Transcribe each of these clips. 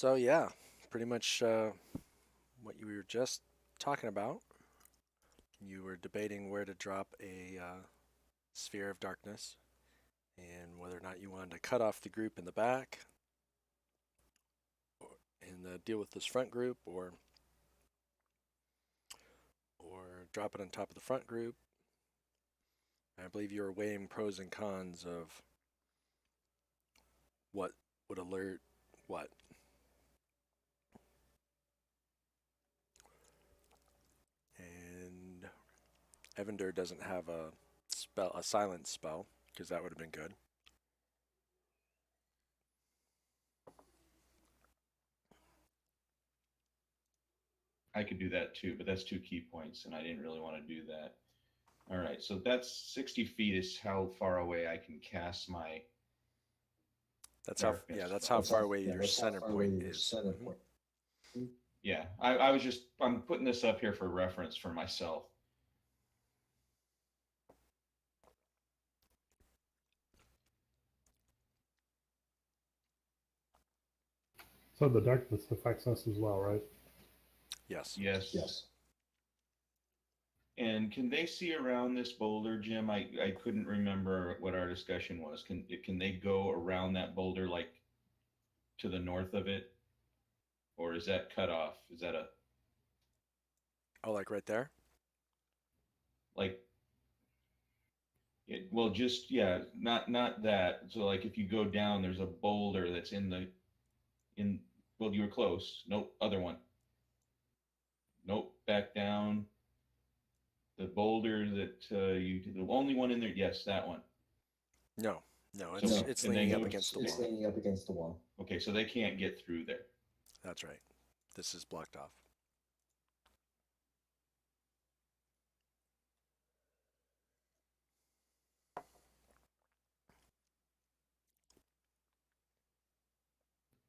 So yeah, pretty much what you were just talking about. You were debating where to drop a sphere of darkness and whether or not you wanted to cut off the group in the back and deal with this front group, or drop it on top of the front group. I believe you were weighing pros and cons of what would alert what. And Evander doesn't have a silence spell, because that would have been good. I could do that too, but that's 2 key points, and I didn't really want to do that. All right, so that's 60 feet is how far away I can cast my darkness That's spell. how far away your center point is. Yeah, I'm putting this up here for reference for myself. So the darkness affects us as well, right? Yes. Yes. And can they see around this boulder, Jim? I couldn't remember what our discussion was. Can they go around that boulder like to the north of it, or is that cut off? Is that a Oh, like right there? like it? Well, just yeah, not that. So like if you go down, there's a boulder that's in. Well, you were close. Nope, other one. Nope, back down. The boulder that the only one in there. Yes, that one. No, no, So it's can they leaning up go? against the It's wall. leaning up against the wall. Okay, so they can't get through there. That's right. This is blocked off.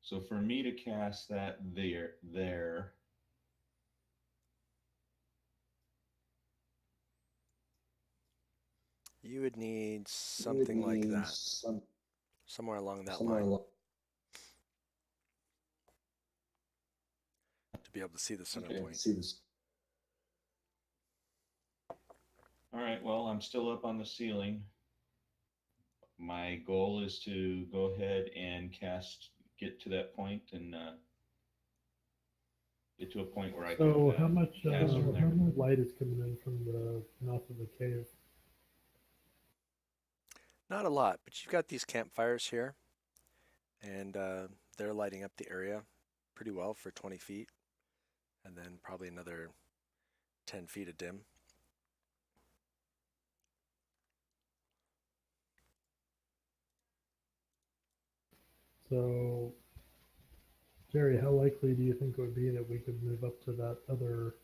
So for me to cast that there, You would need something like that, somewhere along that somewhere line, along. to be able to see the center Okay, point. see this. all right. Well, I'm still up on the ceiling. My goal is to go ahead and get to that point, and get to a point where I can So how much cast from there. light is coming in from the mouth of the cave? Not a lot, but you've got these campfires here, and they're lighting up the area pretty well for 20 feet, and then probably another 10 feet of dim. So, Jerry, how likely do you think it would be that we could move up to that other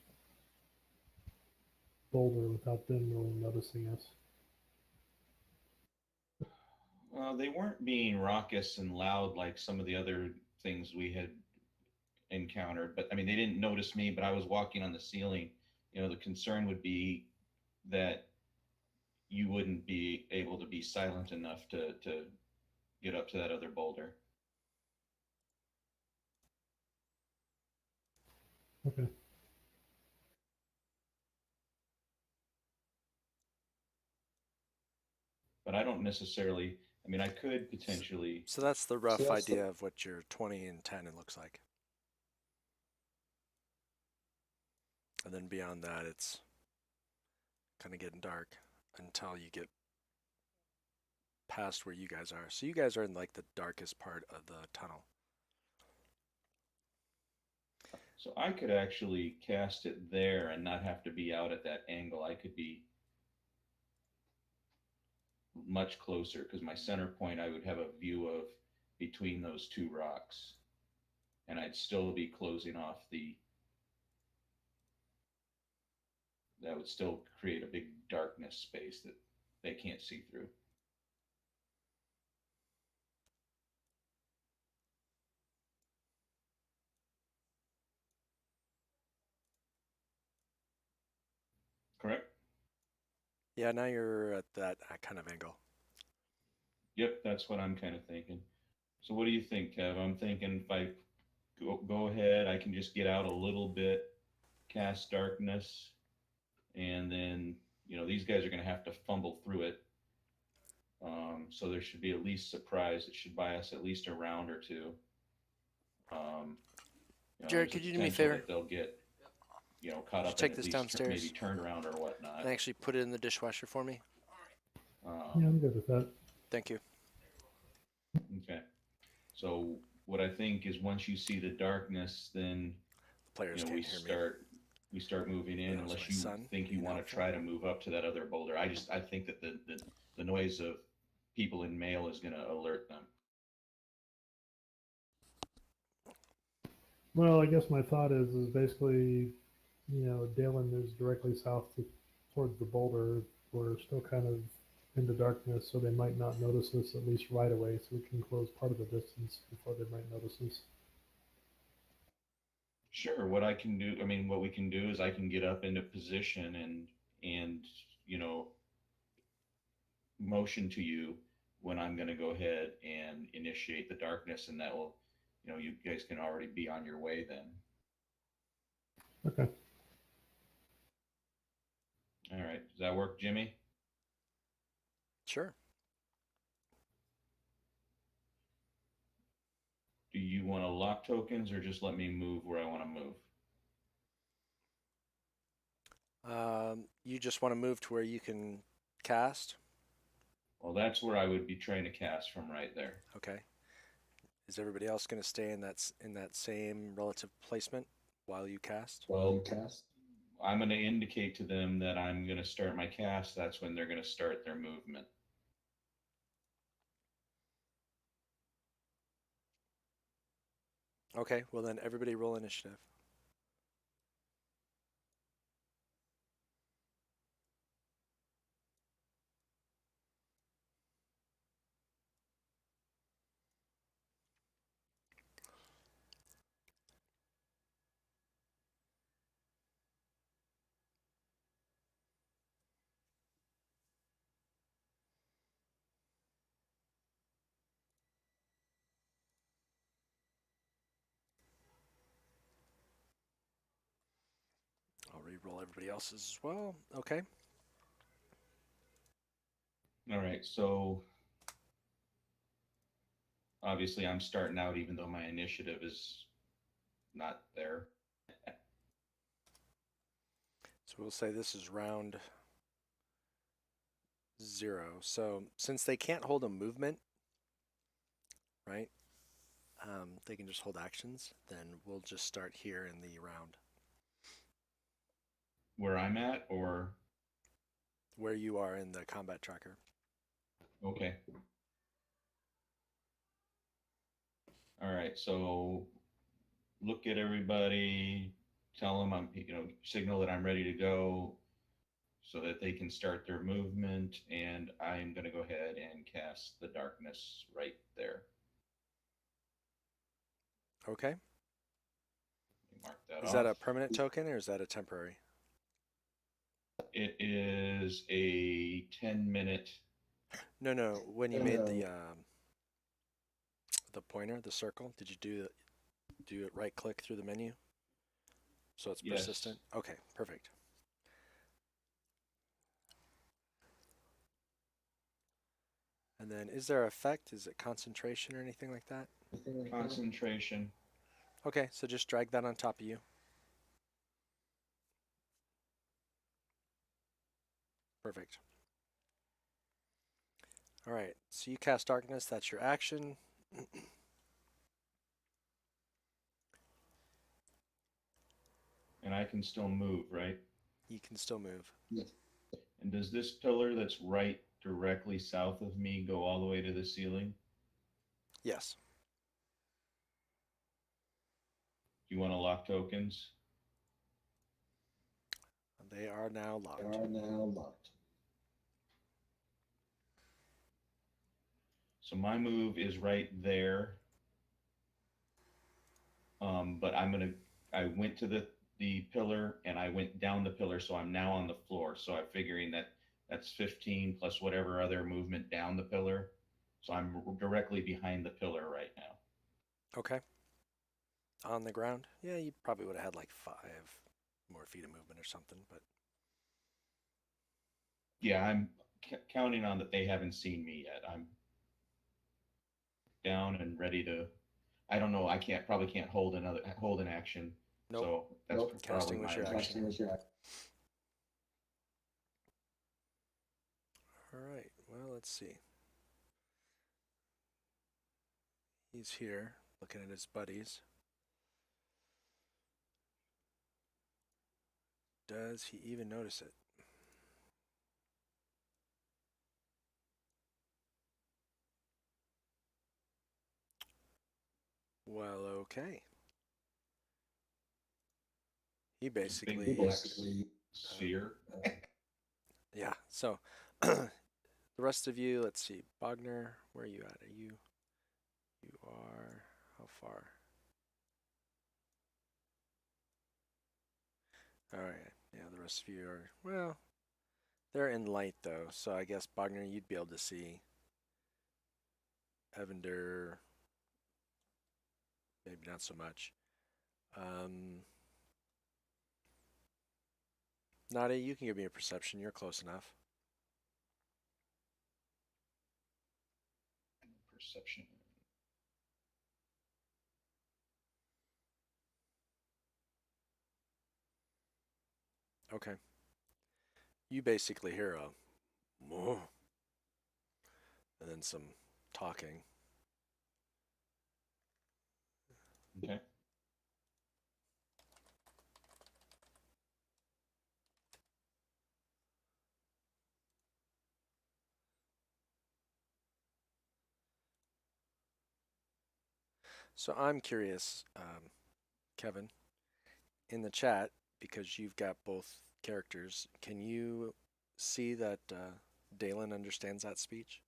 boulder without them really noticing us? They weren't being raucous and loud like some of the other things we had encountered, but I mean, they didn't notice me, but I was walking on the ceiling. The concern would be that you wouldn't be able to be silent enough to get up to that other boulder. Okay. But I don't necessarily. I mean, I could potentially. So that's the rough idea of what your 20 and 10 it looks like. And then beyond that, it's kind of getting dark until you get past where you guys are. So you guys are in like the darkest part of the tunnel. So I could actually cast it there and not have to be out at that angle. I could be much closer because my center point I would have a view of between those two rocks, and I'd still be closing off the. That would still create a big darkness space that they can't see through. Correct? Yeah, now you're at that kind of angle. Yep, that's what I'm kind of thinking. So what do you think, Kev? I'm thinking if I go ahead. I can just get out a little bit, cast darkness, and then these guys are going to have to fumble through it. So there should be at least surprise. It should buy us at least a round or two. Jared, There's a could you do me a potential favor? that they'll get caught Just up in take at this least downstairs maybe turned around or whatnot. and actually put it in the dishwasher for me. Yeah, I'm good with that. Thank you. Okay. So what I think is once you see the darkness, then The players we can't hear me. start moving in. That was Unless my you son think you being want to helpful. try to move up to that other boulder. I think that the noise of people in mail is going to alert them. Well, I guess my thought is basically, Dalen moves directly south towards the boulder. We're still kind of in the darkness, so they might not notice us at least right away. So we can close part of the distance before they might notice us. Sure. What I can do, I mean, what we can do is I can get up into position and motion to you when I'm going to go ahead and initiate the darkness, and that will, you guys can already be on your way then. Okay. All right. Does that work, Jimmy? Sure. Do you want to lock tokens or just let me move where I want to move? You just want to move to where you can cast? Well, that's where I would be trying to cast from right there. Okay. Is everybody else going to stay in that same relative placement while you cast? I'm going to indicate to them that I'm going to start my cast. That's when they're going to start their movement. Okay, well then everybody roll initiative. I'll re-roll everybody else's as well. Okay. All right. So obviously I'm starting out even though my initiative is not there. So we'll say this is round 0. So since they can't hold a movement, right? They can just hold actions. Then we'll just start here in the round. Where I'm at, or where you are in the combat tracker. Okay. All right. So look at everybody. Tell them I'm, signal that I'm ready to go, so that they can start their movement. And I'm going to go ahead and cast the darkness right there. Okay. Mark that Is off. that a permanent token or is that a temporary? It is a 10-minute. No. When you made the pointer, the circle, did you do it right click through the menu? So it's Yes. persistent? Okay, perfect. And then is there effect? Is it concentration or anything like that? Concentration. Okay, so just drag that on top of you. Perfect. All right, so you cast darkness, that's your action. And I can still move, right? You can still move. Yes. And does this pillar that's right directly south of me go all the way to the ceiling? Yes. Do you want to lock tokens? They are now locked. So my move is right there. But I went to the pillar and I went down the pillar, so I'm now on the floor. So I'm figuring that's 15 plus whatever other movement down the pillar. So I'm directly behind the pillar right now. Okay. On the ground? Yeah, you probably would have had like 5 more feet of movement or something, but Yeah, I'm counting on that they haven't seen me yet. I'm down and ready to. I don't know. I can't hold an action. nope. So that's probably Casting was my your action. action. All right. Well, let's see. He's here looking at his buddies. Does he even notice it? Well, okay. He basically, Big black sphere. yeah. So the rest of you, let's see. Bogner, where are you at? You are, how far? All right. Yeah, the rest of you are, well, they're in light though. So I guess Bogner, you'd be able to see. Evander, maybe not so much. Nadia, you can give me a perception. You're close enough. Perception. Okay. You basically hear a moo, and then some talking. Okay. So I'm curious, Kevin, in the chat, because you've got both characters, can you see that Dalen understands that speech?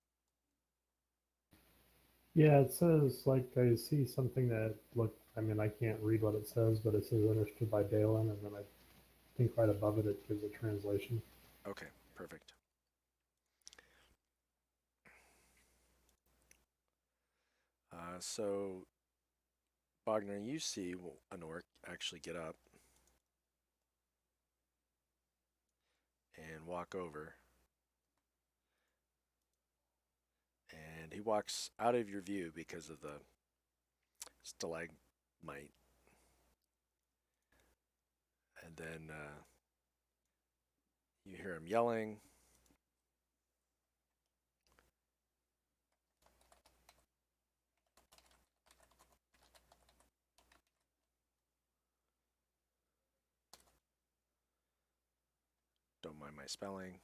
Yeah, it says like I see something that look. I mean, I can't read what it says, but it says understood by Dalen, and then I think right above it it gives a translation. Okay, perfect. So, Bogner, you see an orc actually get up and walk over. And he walks out of your view because of the stalagmite. And then you hear him yelling. Don't mind my spelling.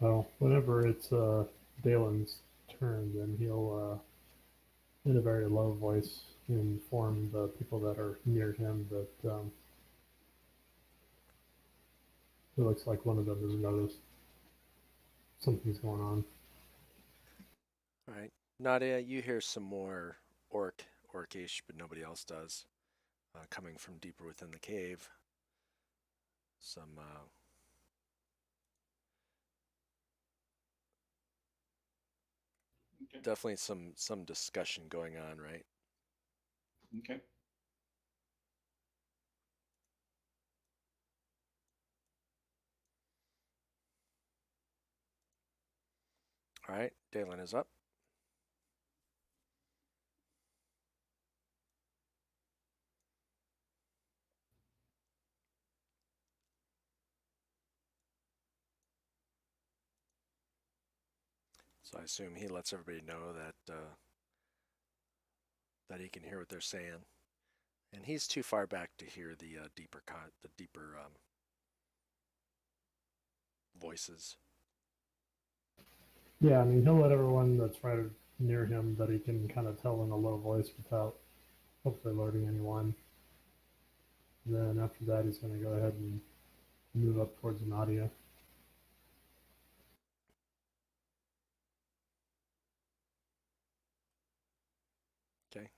Well, whenever it's Dalen's turn, then he'll, in a very low voice, inform the people that are near him that it looks like one of them has noticed something's going on. All right. Nadia, you hear some more orcish, but nobody else does, coming from deeper within the cave. Some Okay. definitely some discussion going on, right? Okay. All right. Dalen is up. So I assume he lets everybody know that he can hear what they're saying, and he's too far back to hear the deeper voices. Yeah, I mean, he'll let everyone that's right near him that he can kind of tell in a low voice without hopefully alerting anyone. And then after that, he's going to go ahead and move up towards Nadia. Okay.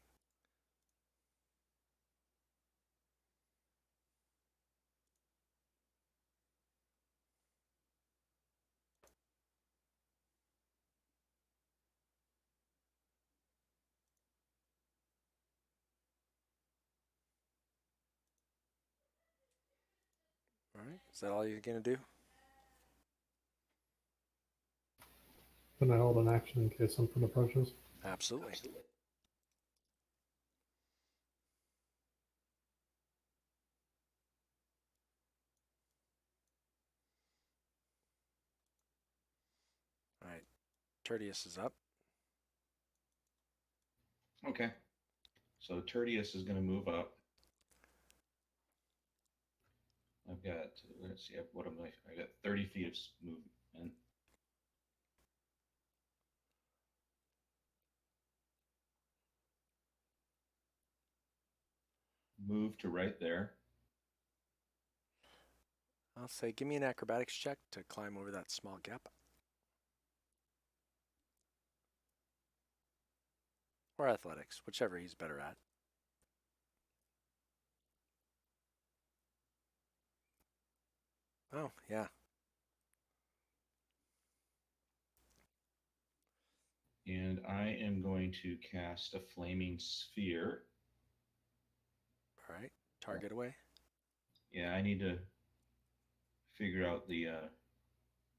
right. Is that all you're going to do? Can I hold an action in case something approaches? Absolutely. All right. Tertius is up. Okay. So Tertius is going to move up. I've got, let's see, what am I got 30 feet of movement. Move to right there. I'll say, give me an acrobatics check to climb over that small gap. Or athletics, whichever he's better at. Oh, yeah. And I am going to cast a flaming sphere. All right. Target away. Yeah, I need to figure out the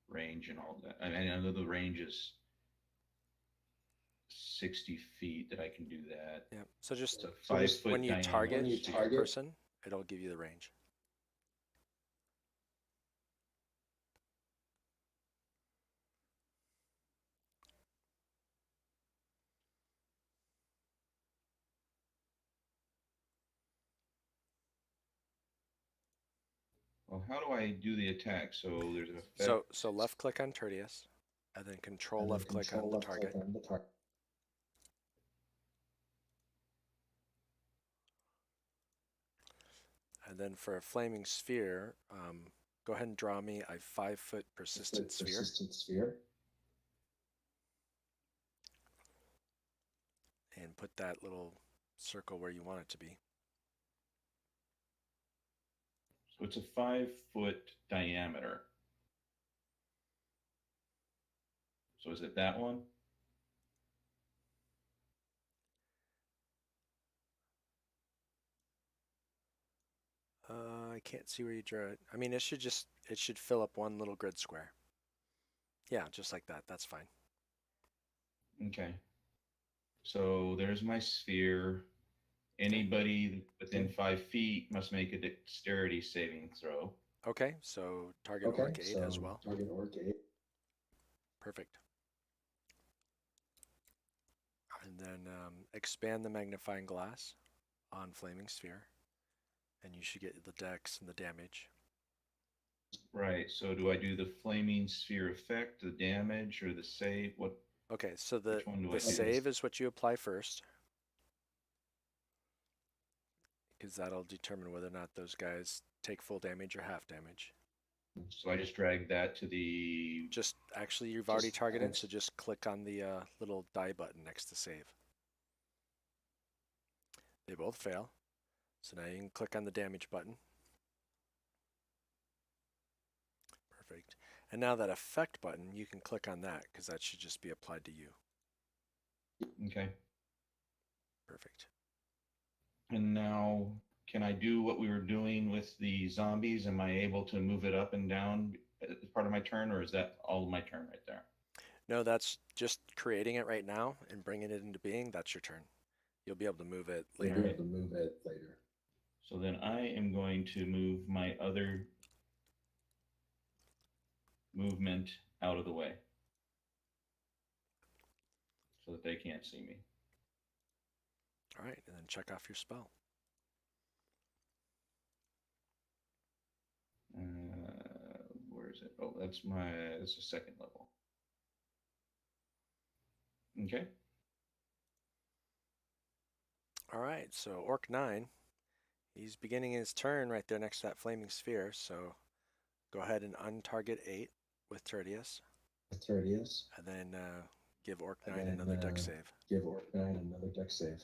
range and all that. I know the range is 60 feet that I can do that. Yeah. So just, It's a 5-foot when you diameter. target a person, it'll give you the range. Well, how do I do the attack? So there's an effect. So left click on Tertius, and then control left click on the target. And then for a flaming sphere, go ahead and draw me a 5-foot persistent sphere. And put that little circle where you want it to be. So it's a 5-foot diameter. So is it that one? I can't see where you drew it. I mean, it should fill up one little grid square. Yeah, just like that. That's fine. Okay. So there's my sphere. Anybody within 5 feet must make a dexterity saving throw. Okay, so target Orc 8 as well. Target Orc 8. Perfect. And then expand the magnifying glass on flaming sphere, and you should get the dex and the damage. Right. So do I do the flaming sphere effect, the damage, or the save? What? Okay, so the one do I do? save is what you apply first, because that'll determine whether or not those guys take full damage or half damage. So I just drag that to the. Just actually, you've already targeted, so just click on the little die button next to save. They both fail. So now you can click on the damage button. Perfect. And now that effect button, you can click on that because that should just be applied to you. Okay. Perfect. And now, can I do what we were doing with the zombies? Am I able to move it up and down as part of my turn, or is that all of my turn right there? No, that's just creating it right now and bringing it into being. That's your turn. You'll be able to move it later. You'll be able to move it later. So then I am going to move my other movement out of the way so that they can't see me. All right, and then check off your spell. Where is it? Oh, that's the second level. Okay. All right, so Orc 9, he's beginning his turn right there next to that flaming sphere. So go ahead and untarget 8 with Tertius. And then give Orc 9 another dex save. Give Orc 9 another dex save.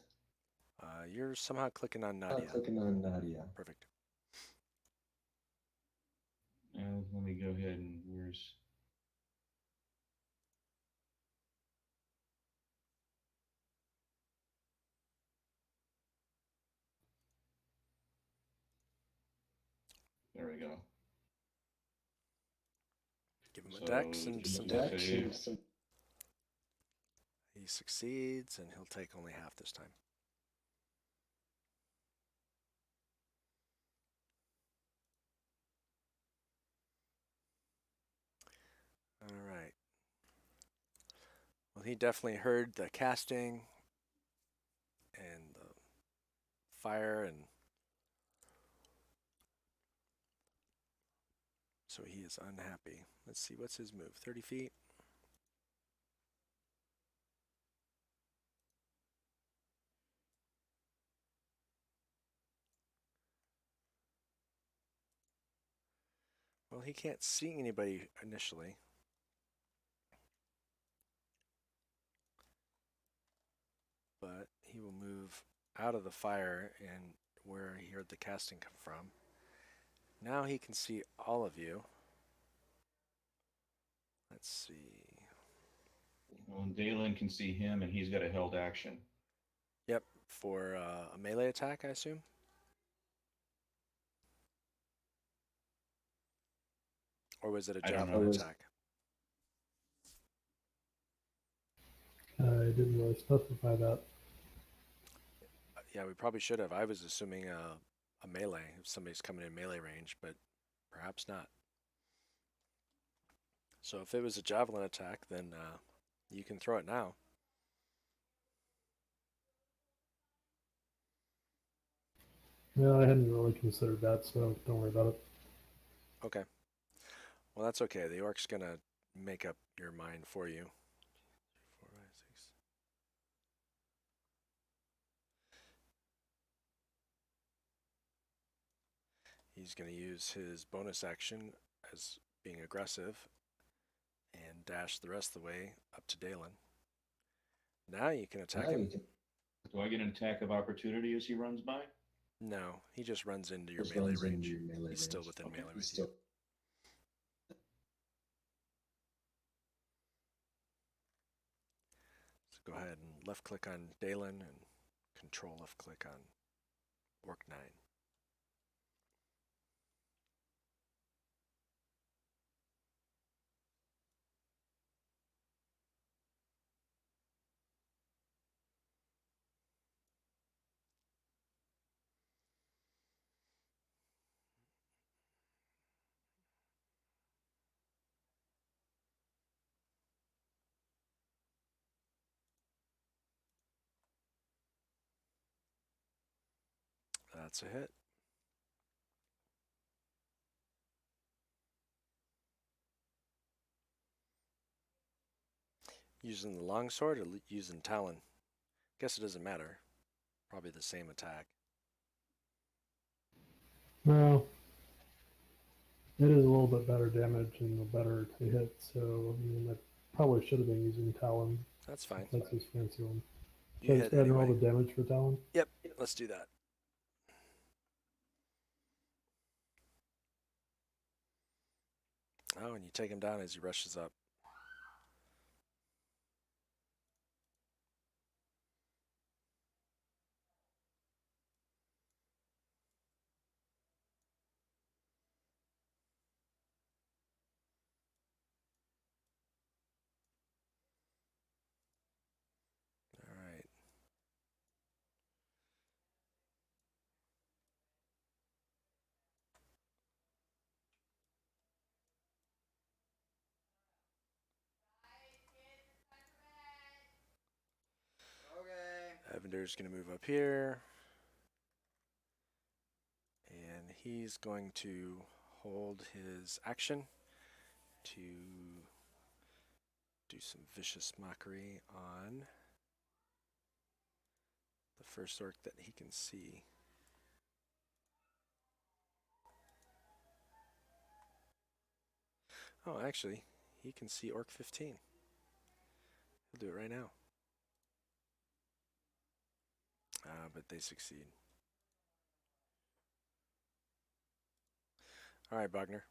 You're somehow clicking on Nadia. Perfect. Let me go ahead and where's. There we go. a So dex and just some a damage. save. He succeeds, and he'll take only half this time. All right. Well, he definitely heard the casting and the fire, and so he is unhappy. Let's see, what's his move? 30 feet? Well, he can't see anybody initially. But he will move out of the fire and where he heard the casting come from. Now he can see all of you. Let's see. Well, Dalen can see him, and he's got a held action. Yep, for a melee attack, I assume. Or was it a I don't javelin know. attack? I didn't really specify that. Yeah, we probably should have. I was assuming a melee, if somebody's coming in melee range, but perhaps not. So if it was a javelin attack, then you can throw it now. No, I hadn't really considered that, so don't worry about it. Okay. Well, that's okay. The orc's going to make up your mind for you. 4, 5, 6. He's going to use his bonus action as being aggressive and dash the rest of the way up to Dalen. Now you can attack him. Do I get an attack of opportunity as he runs by? No, he just runs into your melee range. He's still within melee with you. So go ahead and left click on Dalen and control left click on Orc 9. That's a hit. Using the longsword or using Talon? Guess it doesn't matter. Probably the same attack. No, it is a little bit better damage and a better to hit, so I mean, I probably should have been using Talon. That's fine. That's his fancy one. You So hit just add in all anyway. the damage for Talon? Yep, let's do that. Oh, and you take him down as he rushes up. All right. Evander's going to move up here. And he's going to hold his action to do some vicious mockery on the first orc that he can see. Oh, actually, he can see Orc 15. He'll do it right now. But they succeed. All right, Bogner.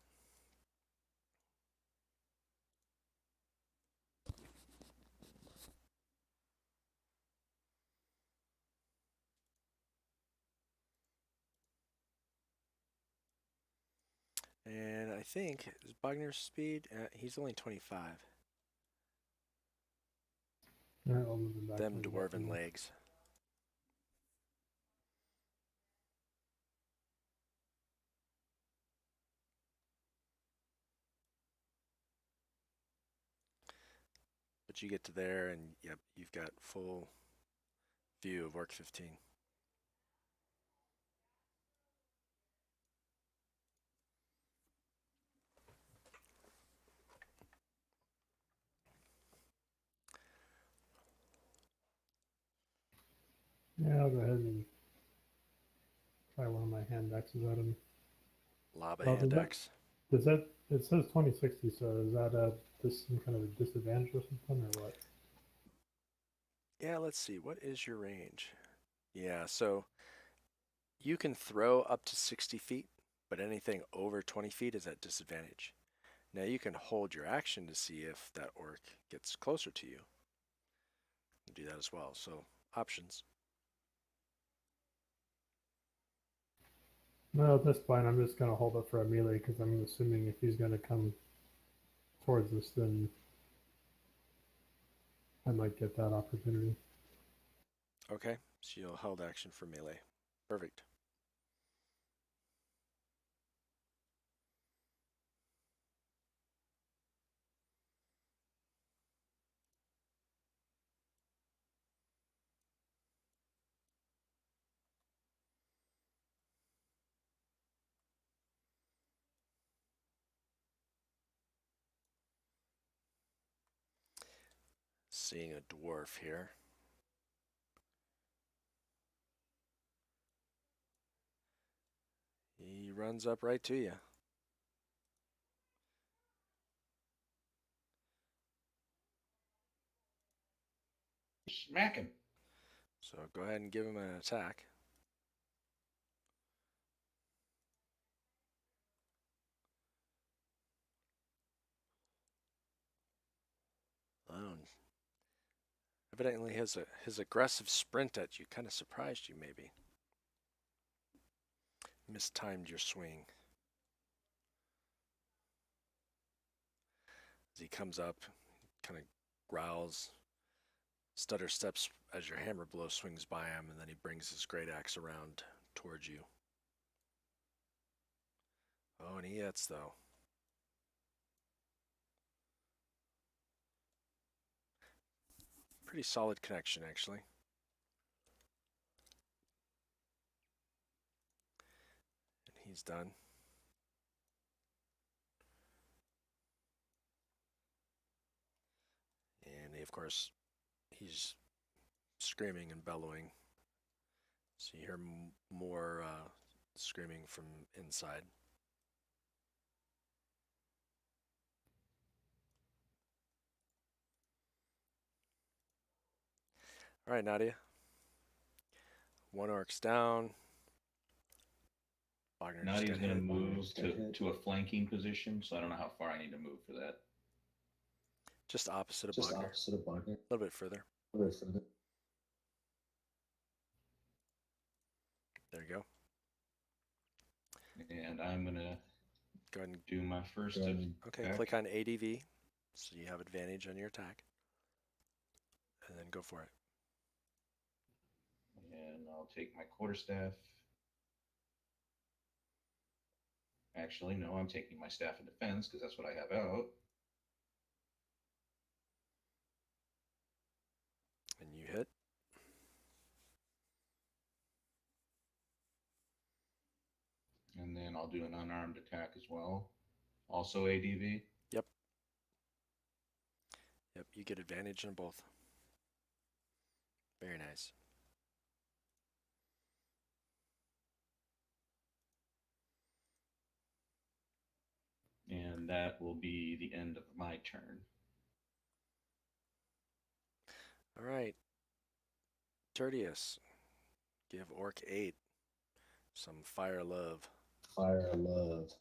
And I think, is Bogner's speed? He's only 25. All right, I'll move him back. Them to the dwarven bottom. legs. But you get to there, and yep, you've got full view of Orc 15. Yeah, I'll go ahead and try one of my hand axes at him. Lob a Oh, hand does that- axe. Does that, it says 2060, so is that just some kind of a disadvantage or something, or what? Yeah, let's see. What is your range? Yeah, so you can throw up to 60 feet, but anything over 20 feet is at disadvantage. Now you can hold your action to see if that orc gets closer to you. You do that as well. So options. No, that's fine. I'm just gonna hold it for a melee because I'm assuming if he's gonna come towards us, then I might get that opportunity. Okay, so you'll hold action for melee. Perfect. Seeing a dwarf here. He runs up right to you. Smack him. So go ahead and give him an attack. Oh, evidently his aggressive sprint at you kind of surprised you maybe. Mistimed your swing. As he comes up, kind of growls, stutter steps as your hammer blow swings by him, and then he brings his great axe around towards you. Oh, and he hits though. Pretty solid connection actually. And he's done. And of course, he's screaming and bellowing. So you hear more screaming from inside. All right, Nadia. One orc's down. Wagner just Nadia's got going to hit. move to a flanking position, so I don't know how far I need to move for that. Just opposite of Just Wagner. opposite of Wagner. A little bit further. A little bit further. There you go. And I'm going to Go ahead and do my first Go of ahead. okay, attack. click on ADV, so you have advantage on your attack. And then go for it. And I'll take my quarterstaff. Actually, no, I'm taking my staff of defense because that's what I have out. And you hit. And then I'll do an unarmed attack as well. Also ADV. Yep. Yep, you get advantage on both. Very nice. And that will be the end of my turn. All right. Tertius, give Orc 8 some fire love. Fire love.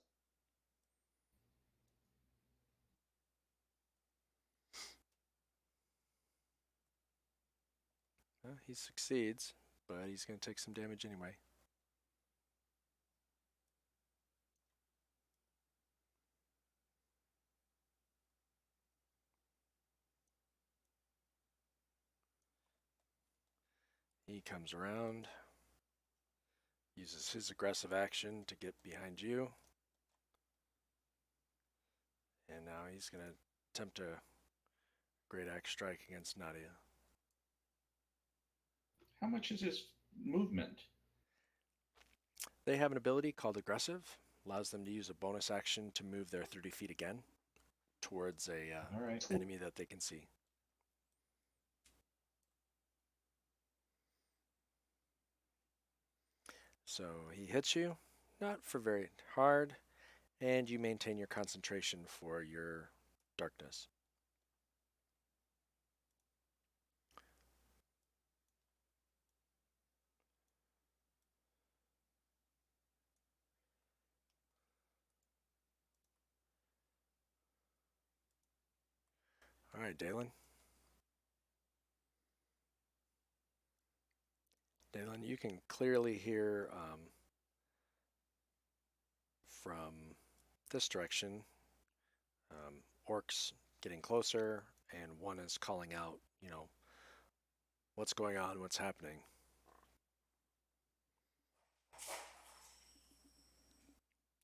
Well, he succeeds, but he's going to take some damage anyway. He comes around, uses his aggressive action to get behind you. And now he's going to attempt a great axe strike against Nadia. How much is his movement? They have an ability called aggressive, allows them to use a bonus action to move their 30 feet again towards a All right. enemy that they can see. So he hits you, not for very hard, and you maintain your concentration for your darkness. All right, Dalen. Dalen, you can clearly hear from this direction orcs getting closer, and one is calling out, what's going on, what's happening.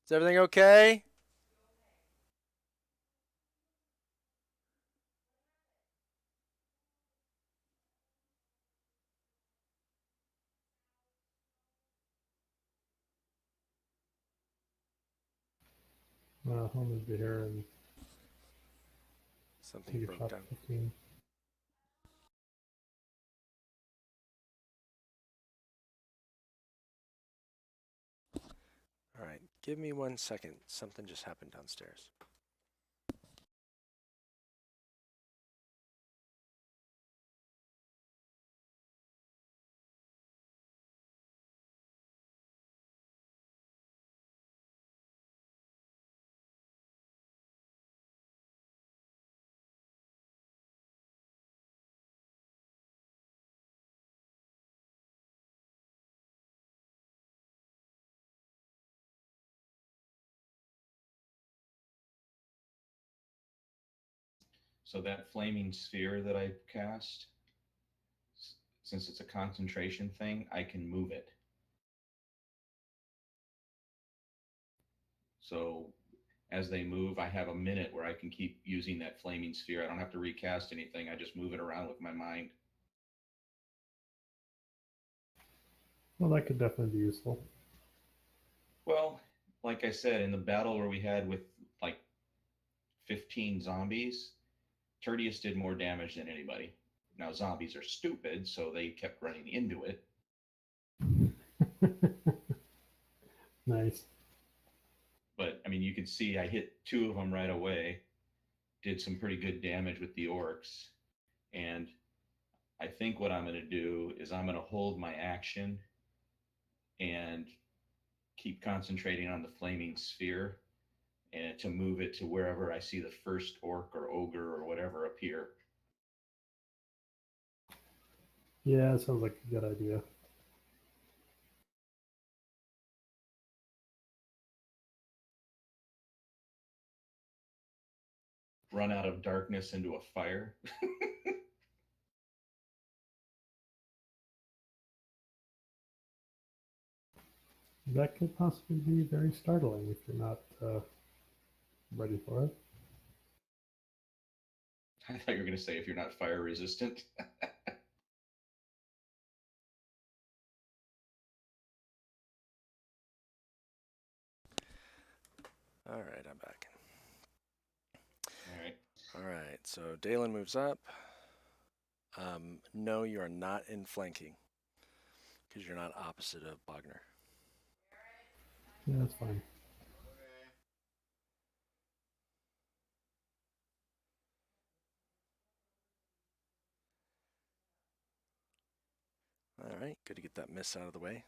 Is everything okay? I'll move to here and Something take a broke shot down. at 15. All right, give me 1 second. Something just happened downstairs. So that flaming sphere that I cast, since it's a concentration thing, I can move it. So as they move, I have a minute where I can keep using that flaming sphere. I don't have to recast anything. I just move it around with my mind. Well, that could definitely be useful. Well, like I said, in the battle where we had with like 15 zombies, Tertius did more damage than anybody. Now, zombies are stupid, so they kept running into it. Nice. But, I mean, you can see I hit 2 of them right away, did some pretty good damage with the orcs. And I think what I'm going to do is I'm going to hold my action and keep concentrating on the flaming sphere and to move it to wherever I see the first orc or ogre or whatever appear. Yeah, it sounds like a good idea. Run out of darkness into a fire. That could possibly be very startling if you're not ready for it. I thought you were going to say if you're not fire resistant. All right, I'm back. All right. All right, so Dalen moves up. No, you are not in flanking because you're not opposite of Bogner. Yeah, that's fine. All right, good to get that miss out of the way.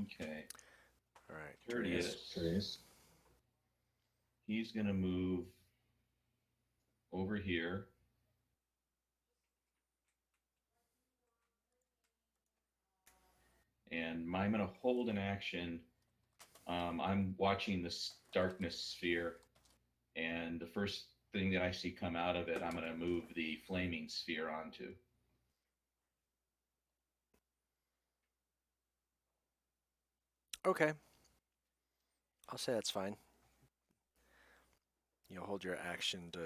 Okay. All right, Tertius. Curious. He's going to move over here. And I'm going to hold an action. I'm watching this darkness sphere, and the first thing that I see come out of it, I'm going to move the flaming sphere onto. Okay. I'll say that's fine. You'll hold your action to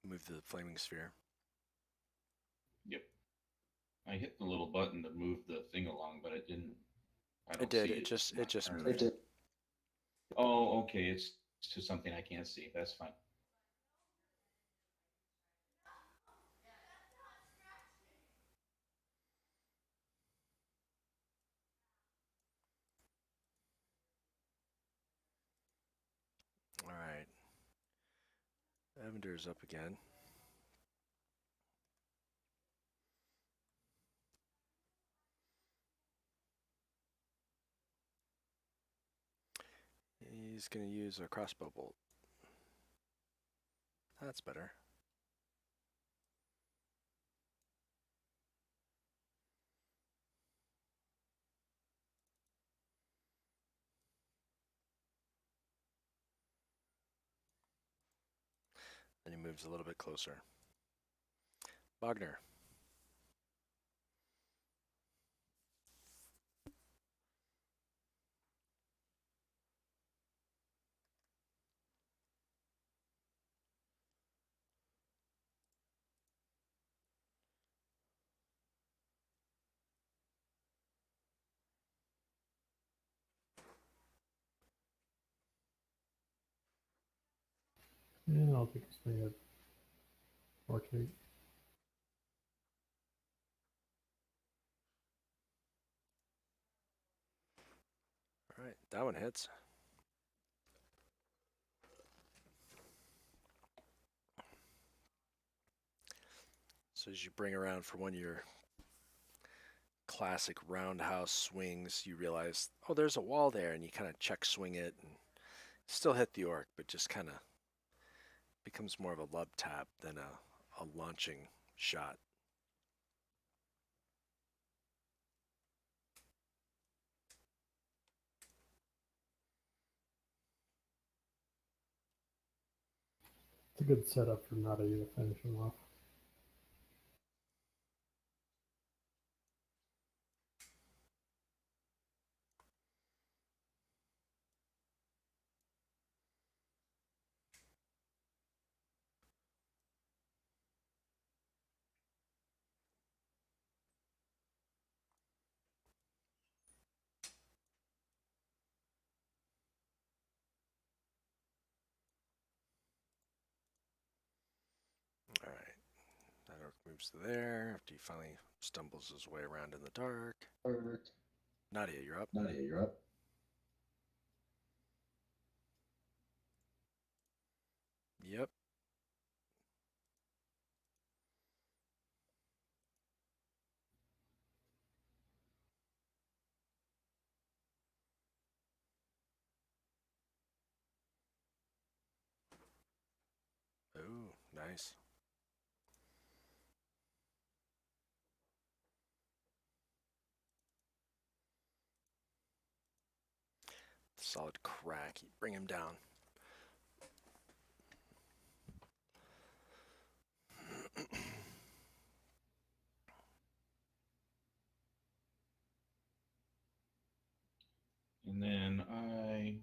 move the flaming sphere. Yep. I hit the little button to move the thing along, but it didn't. I don't It did. see It just turn. moved. Oh, okay. It's to something I can't see. That's fine. All right. Evander's up again. He's going to use a crossbow bolt. That's better. Then he moves a little bit closer. Wagner. Yeah, I'll take a swing at Orc 8. All right, that one hits. So as you bring around for one of your classic roundhouse swings, you realize, oh, there's a wall there, and you kind of check swing it and still hit the orc, but just kind of becomes more of a love tap than a launching shot. It's a good setup for Nada to finish him off. All right, that orc moves to there after he finally stumbles his way around in the dark. Nadia, you're up. Nadia, you're up. Yep. Ooh, nice. Solid crack. You bring him down. And then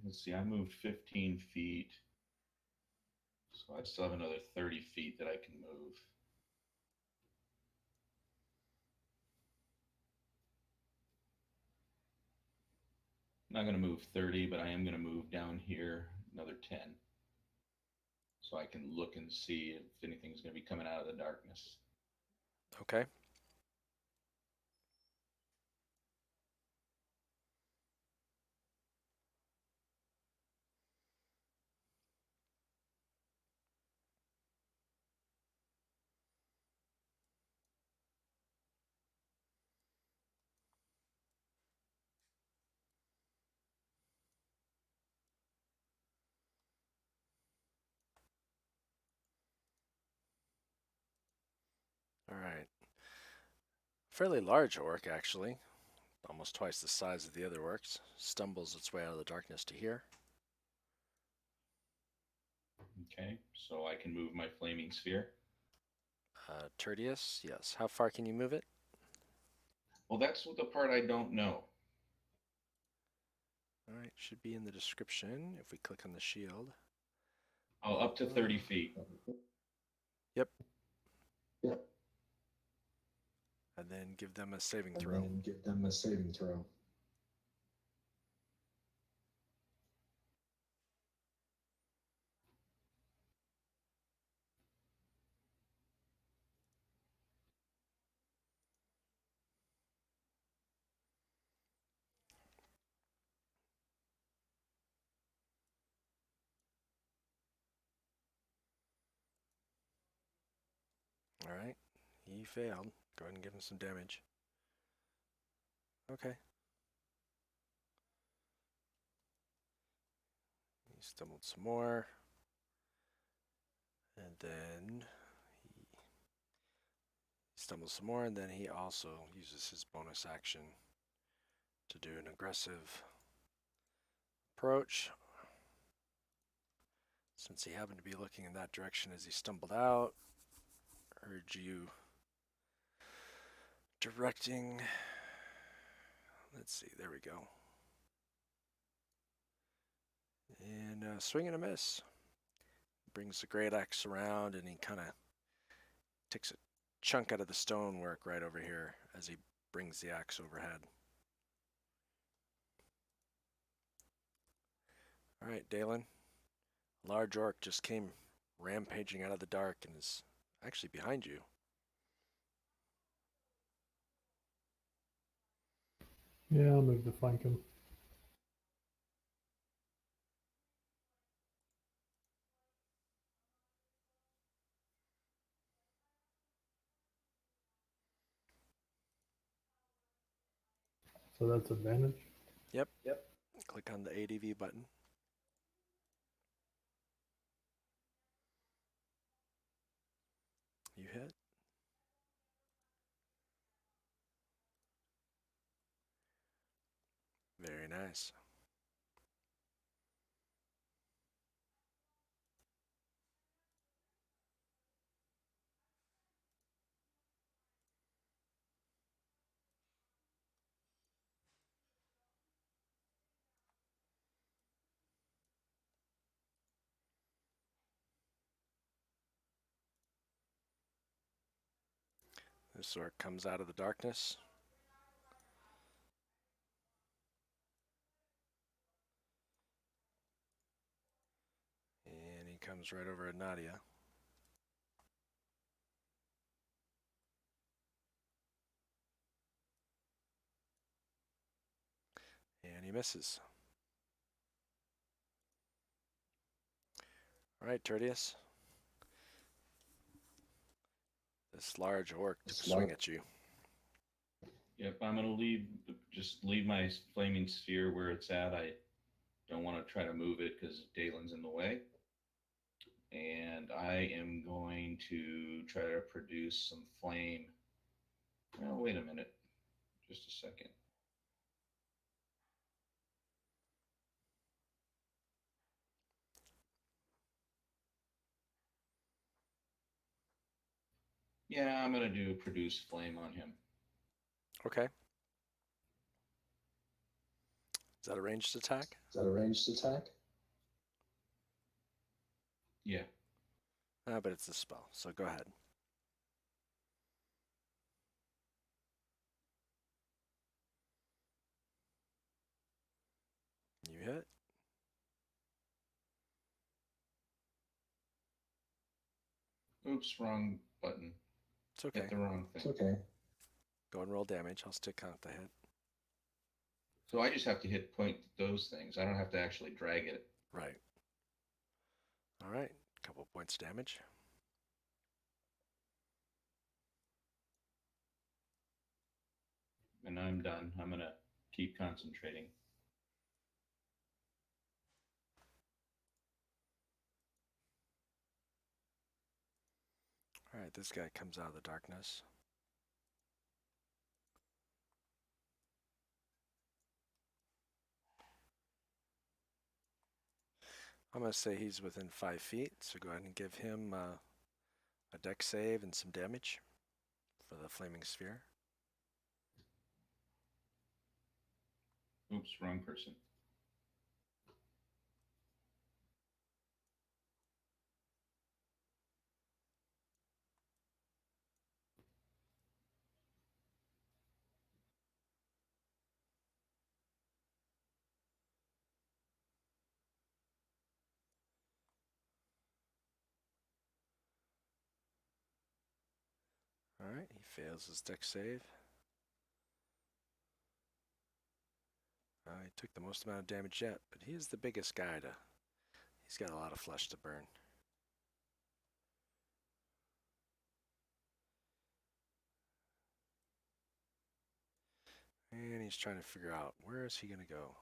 let's see, I moved 15 feet. So I still have another 30 feet that I can move. I'm not going to move 30, but I am going to move down here another 10. So I can look and see if anything's going to be coming out of the darkness. Okay. fairly large orc, actually. Almost twice the size of the other orcs. Stumbles its way out of the darkness to here. Okay, so I can move my flaming sphere. Tertius, yes. How far can you move it? Well, that's the part I don't know. Alright, should be in the description if we click on the shield. Oh, up to 30 feet. Yep. Yep. And then give them a saving And throw. then give them a saving throw. Alright, he failed. Go ahead and give him some damage. Okay. He stumbled some more. And then he stumbles some more, and then he also uses his bonus action to do an aggressive approach. Since he happened to be looking in that direction as he stumbled out, urge you directing. Let's see, there we go. And swing and a miss. Brings the great axe around, and he kind of takes a chunk out of the stonework right over here as he brings the axe overhead. All right, Dalen. A large orc just came rampaging out of the dark and is actually behind you. Yeah, I'll move to flank him. So that's advantage. Yep. Yep. Click on the ADV button. You hit. Very nice. This orc comes out of the darkness. And he comes right over at Nadia. And he misses. All right, Tertius. This large orc took a swing at you. Yep, I'm gonna just leave my flaming sphere where it's at. I don't want to try to move it because Dalen's in the way. And I am going to try to produce some flame. Oh, wait a minute. Just a second. Yeah, I'm going to do produce flame on him. Okay. Is that a ranged attack? Is that a ranged attack? Yeah. But it's a spell, so go ahead. You hit. Oops, wrong button. It's okay. Hit the wrong It's thing. okay. Go and roll damage. I'll still count the hit. So I just have to hit point those things. I don't have to actually drag it. Right. All right. Couple points of damage. And I'm done. I'm going to keep concentrating. All right, this guy comes out of the darkness. I'm going to say he's within 5 feet, so go ahead and give him a dex save and some damage for the flaming sphere. Oops, wrong person. Alright, he fails his dex save. He took the most amount of damage yet, but he is the biggest guy to... He's got a lot of flesh to burn. And he's trying to figure out, where is he going to go?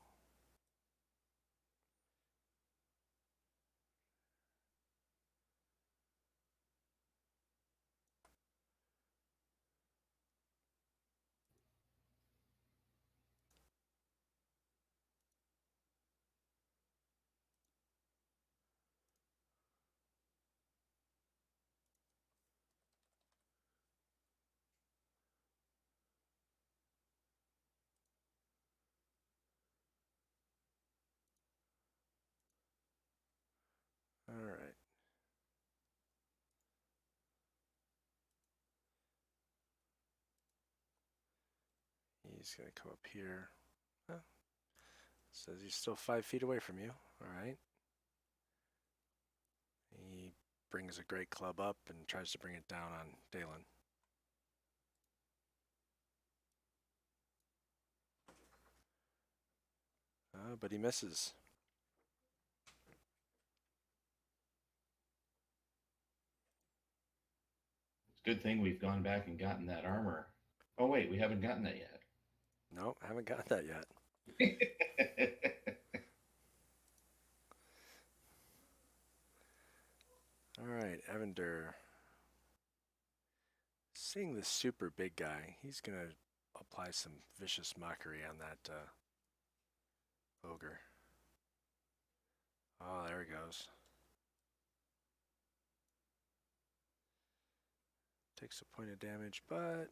Alright. He's going to come up here. Oh, says he's still 5 feet away from you. Alright. He brings a great club up and tries to bring it down on Dalen. But he misses. It's a good thing we've gone back and gotten that armor. Oh, wait, we haven't gotten that yet. Nope, haven't got that yet. Alright, Evander. Seeing this super big guy, he's going to apply some vicious mockery on that ogre. Oh, there he goes. Takes a point of damage, but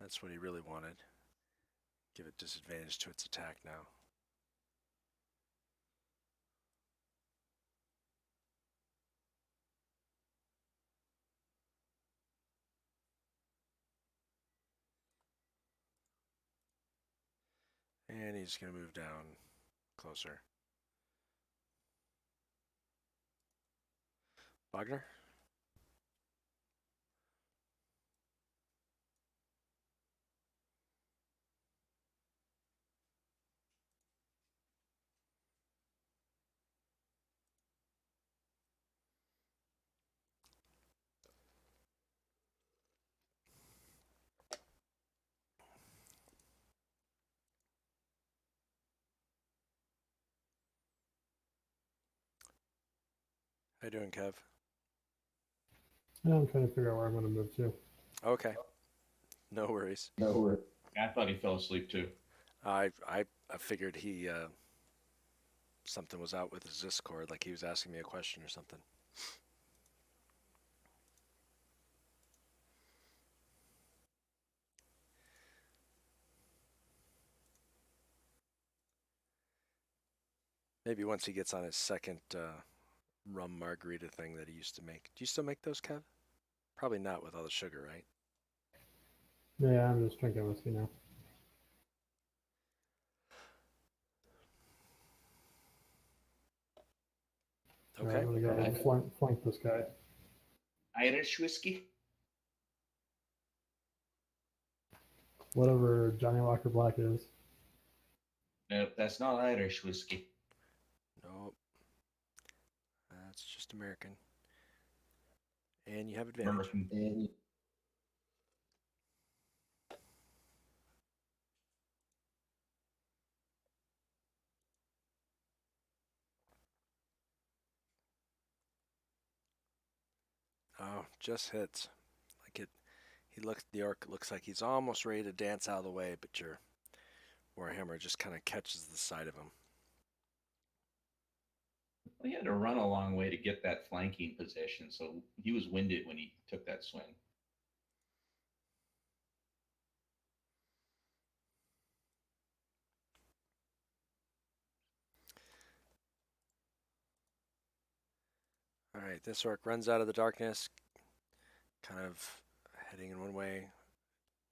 that's what he really wanted. Give it disadvantage to its attack now. And he's going to move down closer. Wagner? How you doing, Kev? Yeah, I'm trying to figure out where I'm going to move to. Okay. No worries. No, we're I thought he fell asleep too. I figured he something was out with his Discord, like he was asking me a question or something. Maybe once he gets on his second rum margarita thing that he used to make. Do you still make those, Kev? Probably not with all the sugar, right? Yeah, I'm just drinking whiskey now. Okay. I'm going to go ahead and flank this guy. Irish whiskey? Whatever Johnny Walker Black is. Nope, that's not Irish whiskey. Nope. That's just American. And you have advantage. American. and Oh, just hits. Like it. The orc looks like he's almost ready to dance out of the way, but your warhammer just kind of catches the side of him. Well, he had to run a long way to get that flanking position, so he was winded when he took that swing. All right, this orc runs out of the darkness, kind of heading in one way,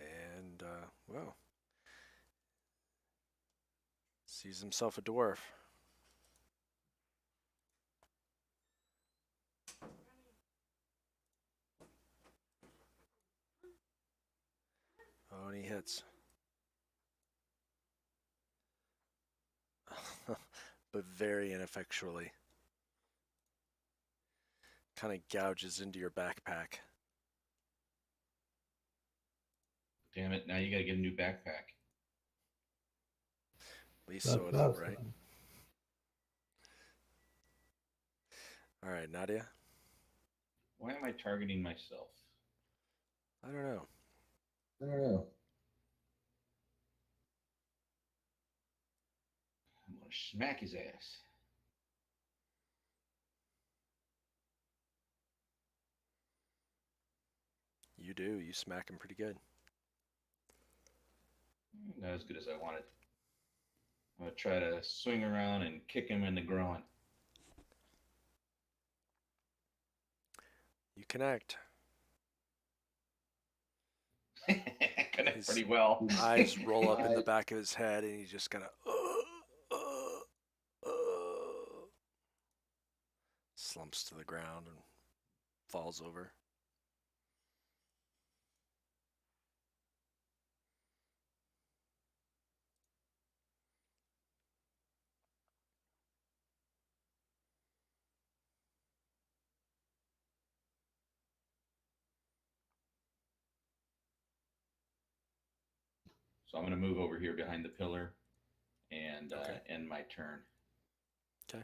and, well, sees himself a dwarf. Oh, and he hits. But very ineffectually. Kind of gouges into your backpack. Damn it! Now you got to get a new backpack. At least sew it up, right? All right, Nadia. Why am I targeting myself? I don't know. I don't know. I'm gonna smack his ass. You do. You smack him pretty good. Not as good as I wanted. I'm gonna try to swing around and kick him in the groin. You connect. Connect pretty well. Eyes roll up in the back of his head, and he's just kind of slumps to the ground and falls over. So I'm gonna move over here behind the pillar and Okay. end my turn. Okay.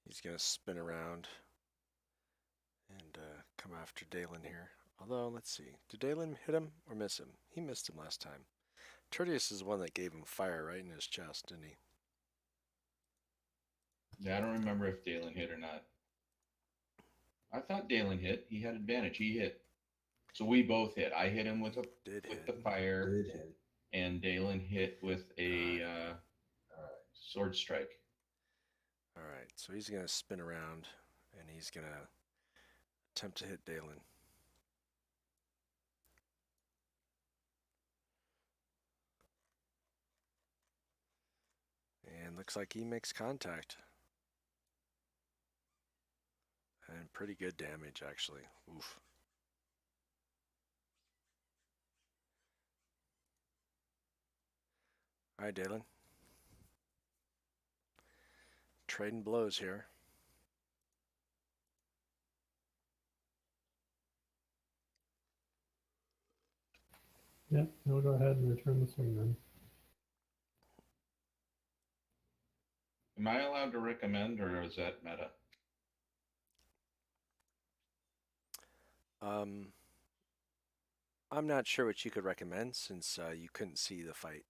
He's going to spin around and come after Dalen here. Although, let's see. Did Dalen hit him or miss him? He missed him last time. Tertius is the one that gave him fire right in his chest, didn't he? Yeah, I don't remember if Dalen hit or not. I thought Dalen hit. He had advantage. He hit. So we both hit. I hit him with the fire, Did hit. and Dalen hit with a All right. sword strike. All right, so he's going to spin around, and he's going to attempt to hit Dalen. And looks like he makes contact. And pretty good damage, actually. Oof. All right, Dalen. Trading blows here. Yeah, he'll go ahead and return the swing then. Am I allowed to recommend, or is that meta? I'm not sure what you could recommend since you couldn't see the fight.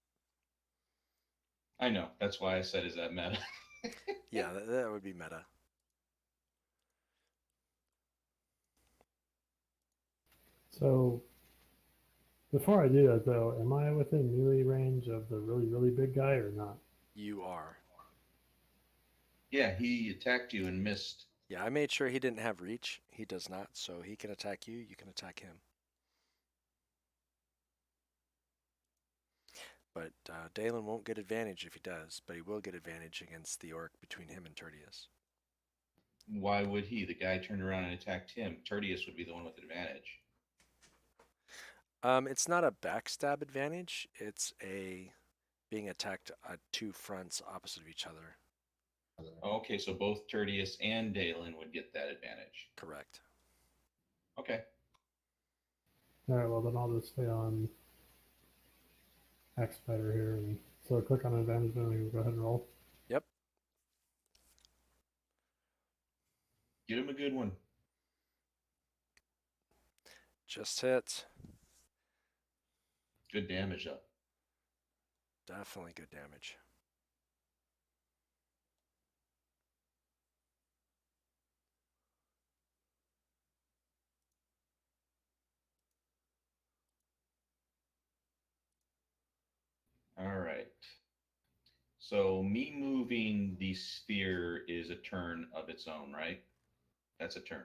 I know. That's why I said, is that meta? Yeah, that would be meta. So, before I do that though, am I within melee range of the really, really big guy or not? You are. Yeah, he attacked you and missed. Yeah, I made sure he didn't have reach. He does not, so he can attack you. You can attack him. But Dalen won't get advantage if he does, but he will get advantage against the orc between him and Tertius. Why would he? The guy turned around and attacked him. Tertius would be the one with advantage. It's not a backstab advantage. It's a being attacked at two fronts opposite of each other. Okay, so both Tertius and Dalen would get that advantage. Correct. Okay. All right, well then I'll just stay on Expediter here, and so click on advantage and we can go ahead and roll. Yep. Get him a good one. Just hits. Good damage up. Definitely good damage. All right. So me moving the sphere is a turn of its own, right? That's a turn.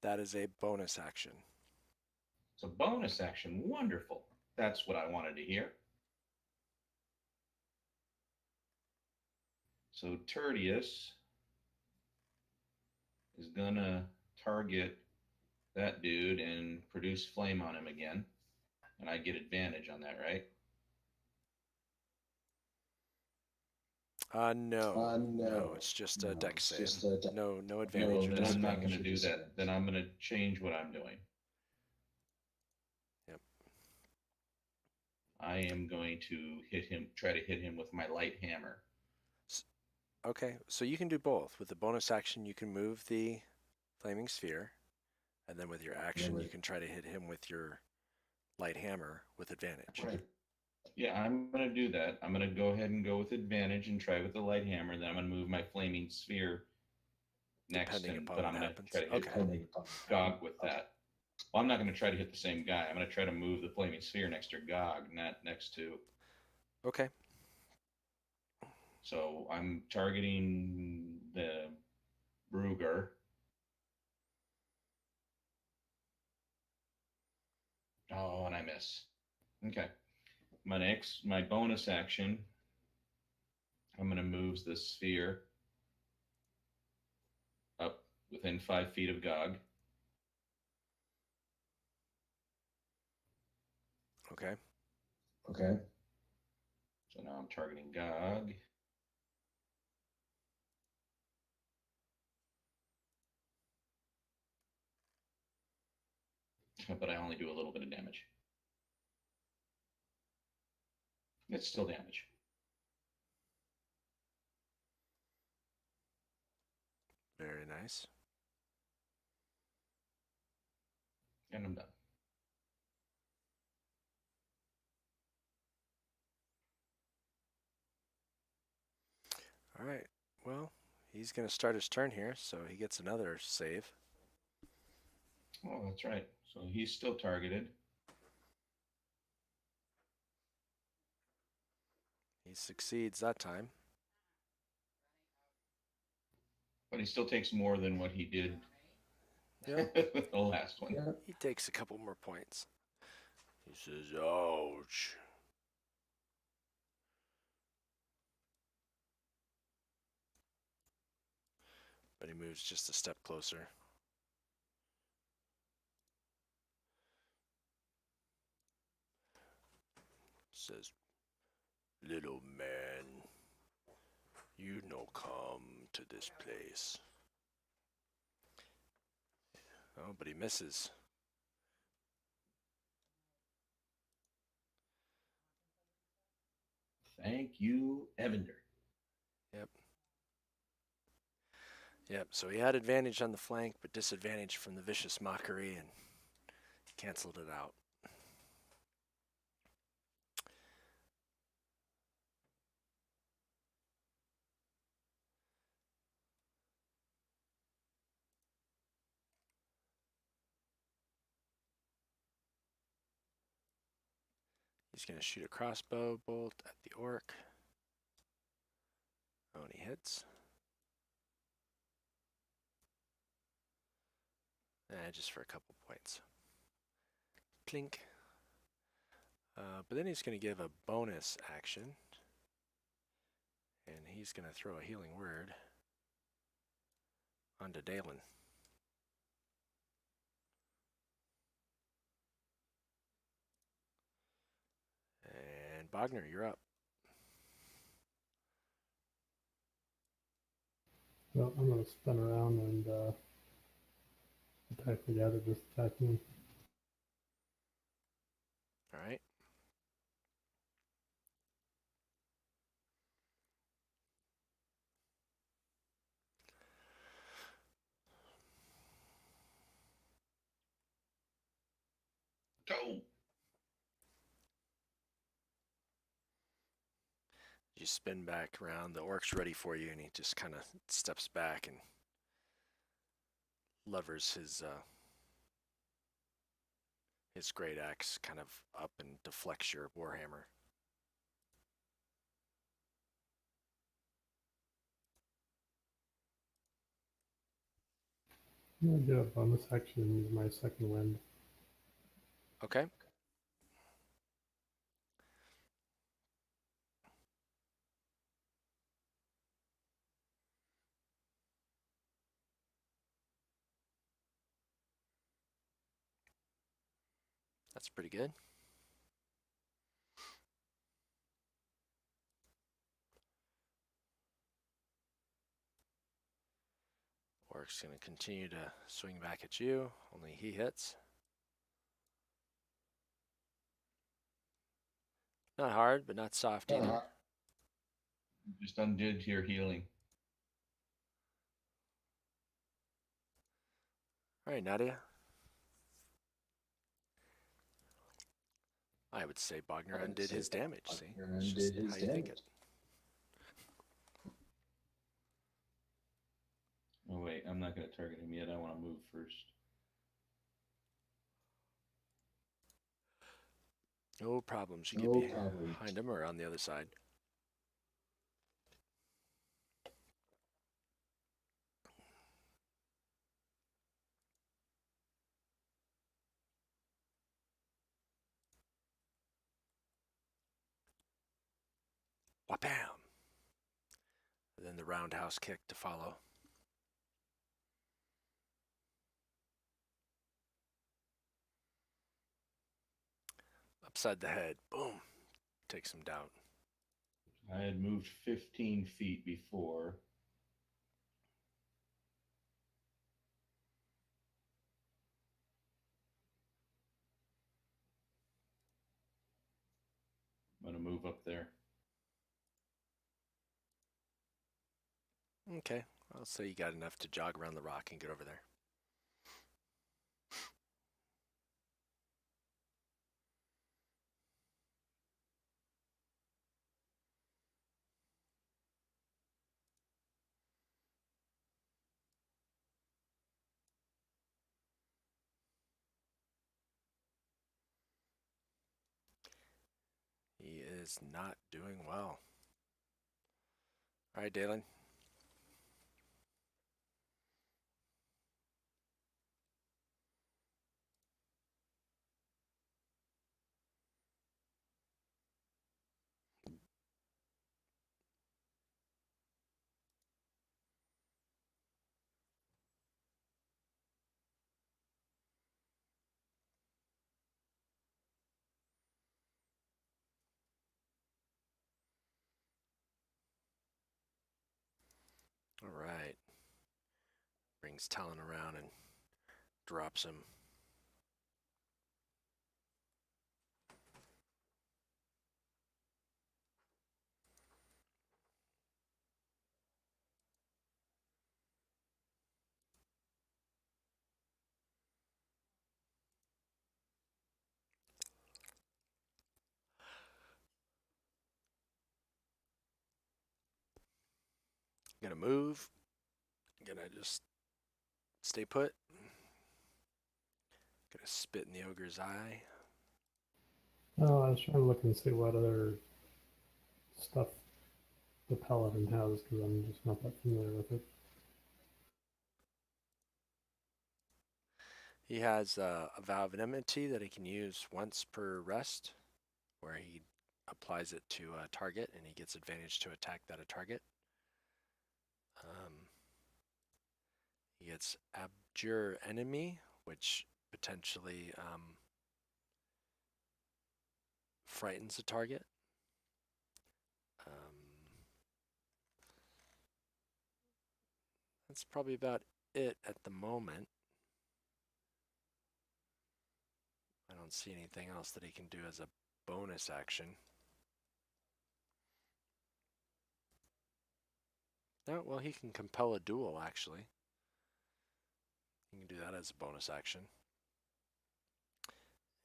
That is a bonus action. It's a bonus action. Wonderful. That's what I wanted to hear. So Tertius is gonna target that dude and produce flame on him again. And I get advantage on that, right? No. No. No, it's just a No, deck it's save. just a deck- No advantage or Then I'm not disadvantage. going to do that. disadvantage. Then I'm going to change what I'm doing. Yep. I am going to try to hit him with my light hammer. Okay, so you can do both. With the bonus action, you can move the flaming sphere, and then with your action, you can try to hit him with your light hammer with advantage. Right. Yeah, I'm going to do that. I'm going to go ahead and go with advantage and try with the light hammer. Then I'm going to move my flaming sphere next, Depending and upon but what I'm going happens. to try to hit Okay. Gog with that. Well, I'm not going to try to hit the same guy. I'm going to try to move the flaming sphere next to Gog, not next to. Okay. So I'm targeting the Brugger. Oh, and I miss. Okay. My bonus action, I'm going to move the sphere up within 5 feet of Gog. Okay. Okay. So now I'm targeting Gog. But I only do a little bit of damage. It's still damage. Very nice. And I'm done. All right. Well, he's going to start his turn here, so he gets another save. Oh, that's right. So he's still targeted. He succeeds that time. But he still takes more than what he did Yep. the last one. Yeah. He takes a couple more points. He says, ouch. But he moves just a step closer. Says, little man, you no come to this place. Oh, but he misses. Thank you, Evander. Yep. Yep, so he had advantage on the flank, but disadvantage from the vicious mockery, and canceled it out. He's going to shoot a crossbow bolt at the orc. Oh, and he hits. Just for a couple points. Clink. But then he's going to give a bonus action. And he's going to throw a healing word onto Dalen. And Bogner, you're up. Well, I'm going to spin around and attack the guy that just attacked me. All right. Go. You spin back around. The orc's ready for you, and he just kind of steps back and levers his great axe kind of up and deflects your warhammer. I'm gonna do a bonus action and use my second wind. Okay. That's pretty good. Orc's going to continue to swing back at you, only he hits. Not hard, but not soft either. Just undid your healing. All right, Nadia. I would say Bogner undid his damage. See, it's just how you think it. Oh wait, I'm not going to target him yet. I want to move first. No problems. You No get problem. behind him or on the other side. Wha-bam! And then the roundhouse kick to follow. Upside the head. Boom. Takes him down. I had moved 15 feet before. I'm going to move up there. Okay. I'll say you got enough to jog around the rock and get over there. He is not doing well. All right, Dalen. All right. Brings Talon around and drops him. Gonna move. Gonna just stay put. Gonna spit in the ogre's eye. Oh, I was trying to look and see what other stuff the paladin has because I'm just not that familiar with it. He has a vow of enmity that he can use once per rest, where he applies it to a target and he gets advantage to attack that a target. He gets abjure enemy, which potentially frightens a target. That's probably about it at the moment. I don't see anything else that he can do as a bonus action. No, well, he can compel a duel, actually. He can do that as a bonus action.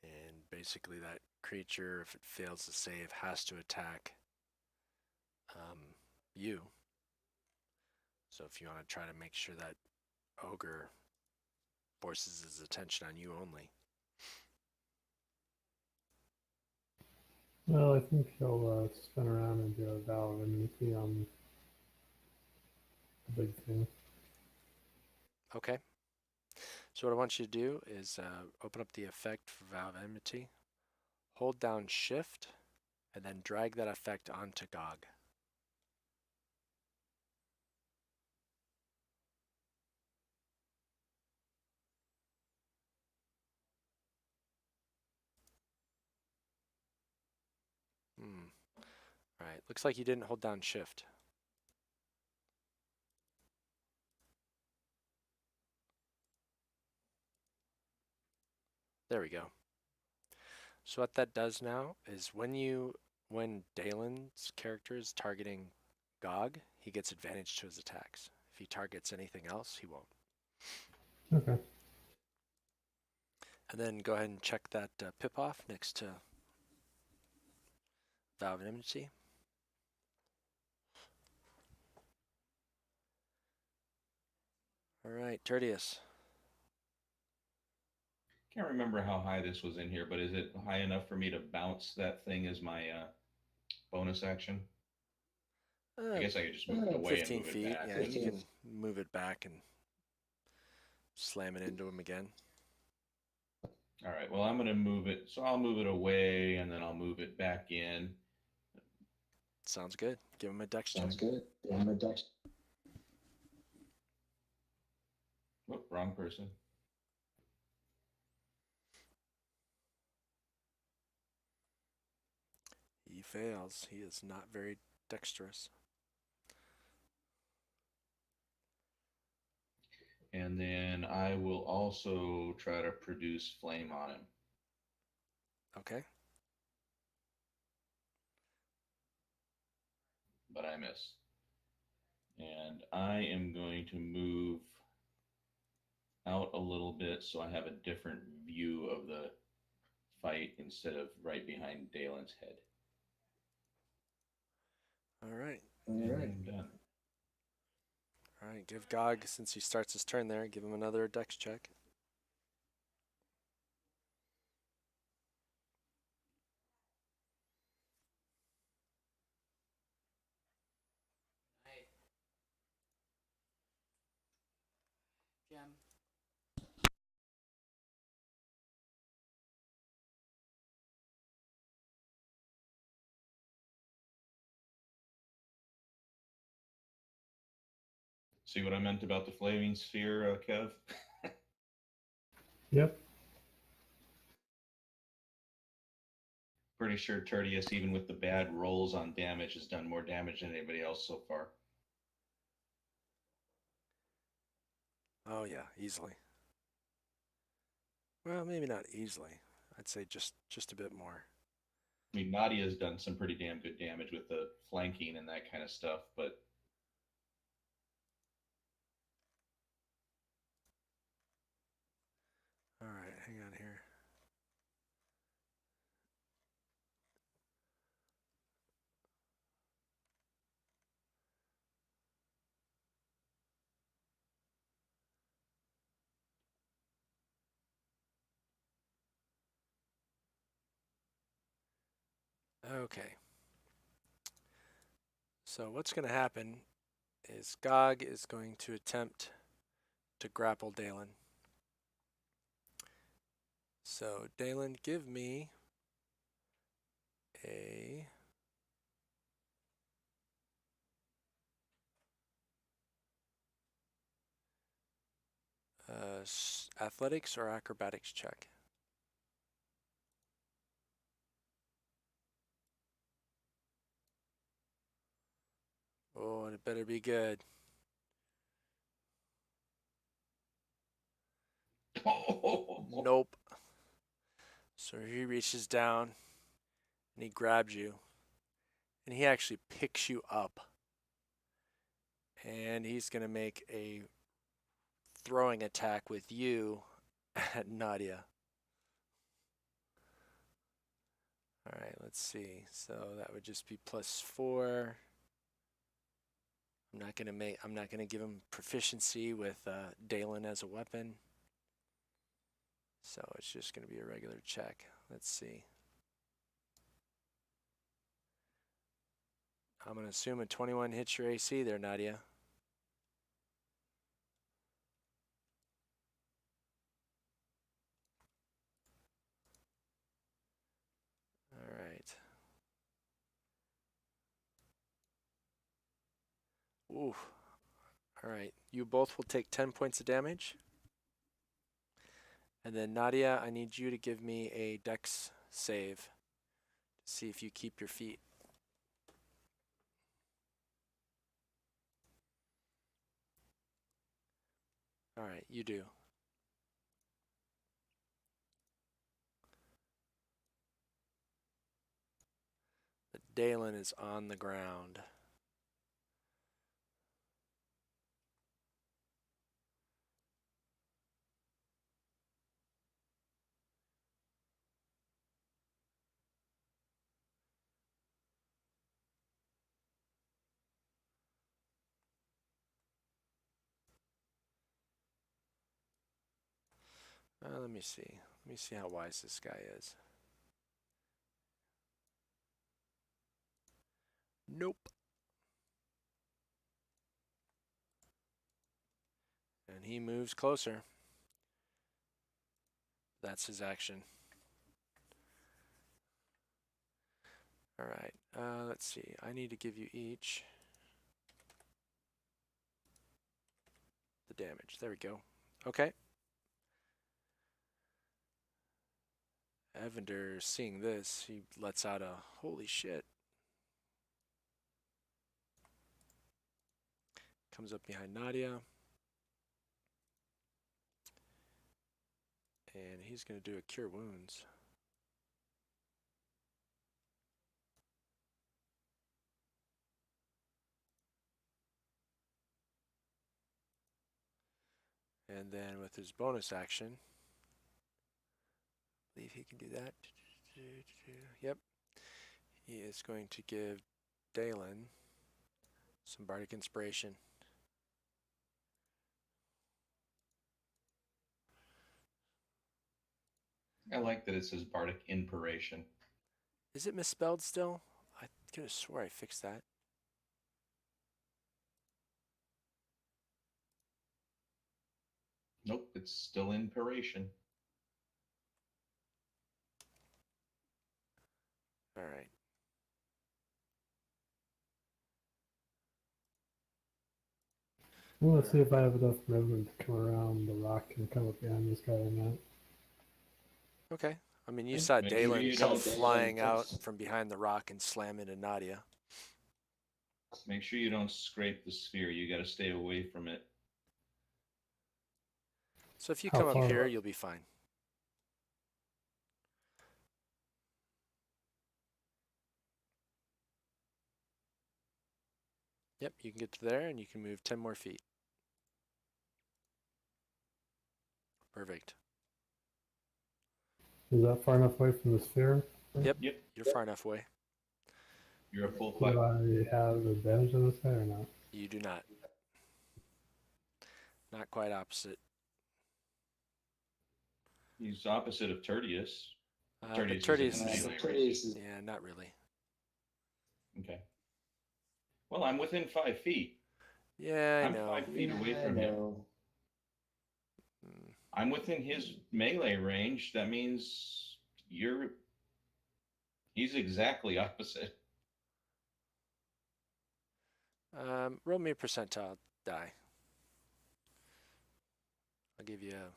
And basically that creature, if it fails to save, has to attack you. So if you want to try to make sure that ogre forces his attention on you only. Well, I think he'll spin around and do a vow of enmity on the big thing. Okay. So what I want you to do is open up the effect for Vow of Enmity, hold down Shift, and then drag that effect onto Gog. Alright, looks like you didn't hold down Shift. There we go. So what that does now is when Dalen's character is targeting Gog, he gets advantage to his attacks. If he targets anything else, he won't. Okay. And then go ahead and check that pip off next to Vow of Enmity. Alright, Tertius. Can't remember how high this was in here, but is it high enough for me to bounce that thing as my bonus action? I guess I could just move it away 15 and move feet. it back. Yeah, 15. you can move it back and slam it into him again. All right. Well, I'm going to move it. So I'll move it away and then I'll move it back in. Sounds good. Give him a dex Sounds check. good. Yeah, I'm a dex. Whoop, wrong person. He fails. He is not very dexterous. And then I will also try to produce flame on him. Okay. But I miss. And I am going to move out a little bit so I have a different view of the fight instead of right behind Dalen's head. All right. All And right. I'm done. All right. Give Gog, since he starts his turn there, give him another dex check. Gem. See what I meant about the flaming sphere, Kev? Yep. Pretty sure Tertius, even with the bad rolls on damage, has done more damage than anybody else so far. Oh yeah, easily. Well, maybe not easily. I'd say just a bit more. I mean, Nadia's done some pretty damn good damage with the flanking and that kind of stuff, but All right, hang on here. Okay. So what's going to happen is Gog is going to attempt to grapple Dalen. So Dalen, give me a athletics or acrobatics check. Oh, and it better be good. Nope. So he reaches down and he grabs you. And he actually picks you up. And he's going to make a throwing attack with you at Nadia. let's see. So that would just be +4. I'm not gonna give him proficiency with Dalen as a weapon. So it's just gonna be a regular check. Let's see. I'm gonna assume a 21 hits your AC there, Nadia. All right. Ooh. All right. You both will take 10 points of damage. And then Nadia, I need you to give me a dex save to see if you keep your feet. All right, you do. But Dalen is on the ground. Let me see. Let me see how wise this guy is. Nope. And he moves closer. That's his action. All right. Let's see. I need to give you each the damage. There we go. Okay. Evander, seeing this, he lets out a holy shit. Comes up behind Nadia. And he's going to do a Cure Wounds. And then with his bonus action, I believe he can do that. Yep. He is going to give Dalen some Bardic Inspiration. I like that it says Bardic Inspiration. Is it misspelled still? I could have swore I fixed that. Nope, it's still Inspiration. All right. I want to see if I have enough movement to come around the rock and come up behind this guy or not. Okay. I mean, you saw Make sure Dalen you come don't- flying out from behind the rock and slam into Nadia. Make sure you don't scrape the sphere. You got to stay away from it. So if you How come up far here, up? you'll be fine. Yep, you can get to there and you can move 10 more feet. Perfect. Is that far enough away from the sphere? Yep, Yep, you're far enough away. you're a full foot. Do I have advantage on this guy or not? You do not. Not quite opposite. He's opposite of Tertius. But Tertius Tertius isn't is, melee, right? Tertius is yeah, not really. Okay. Well, I'm within 5 feet. Yeah, I I'm know. 5 feet away I from him. know. Mm, I'm within his melee range. That means he's exactly opposite. roll me a percentile die. I'll give you a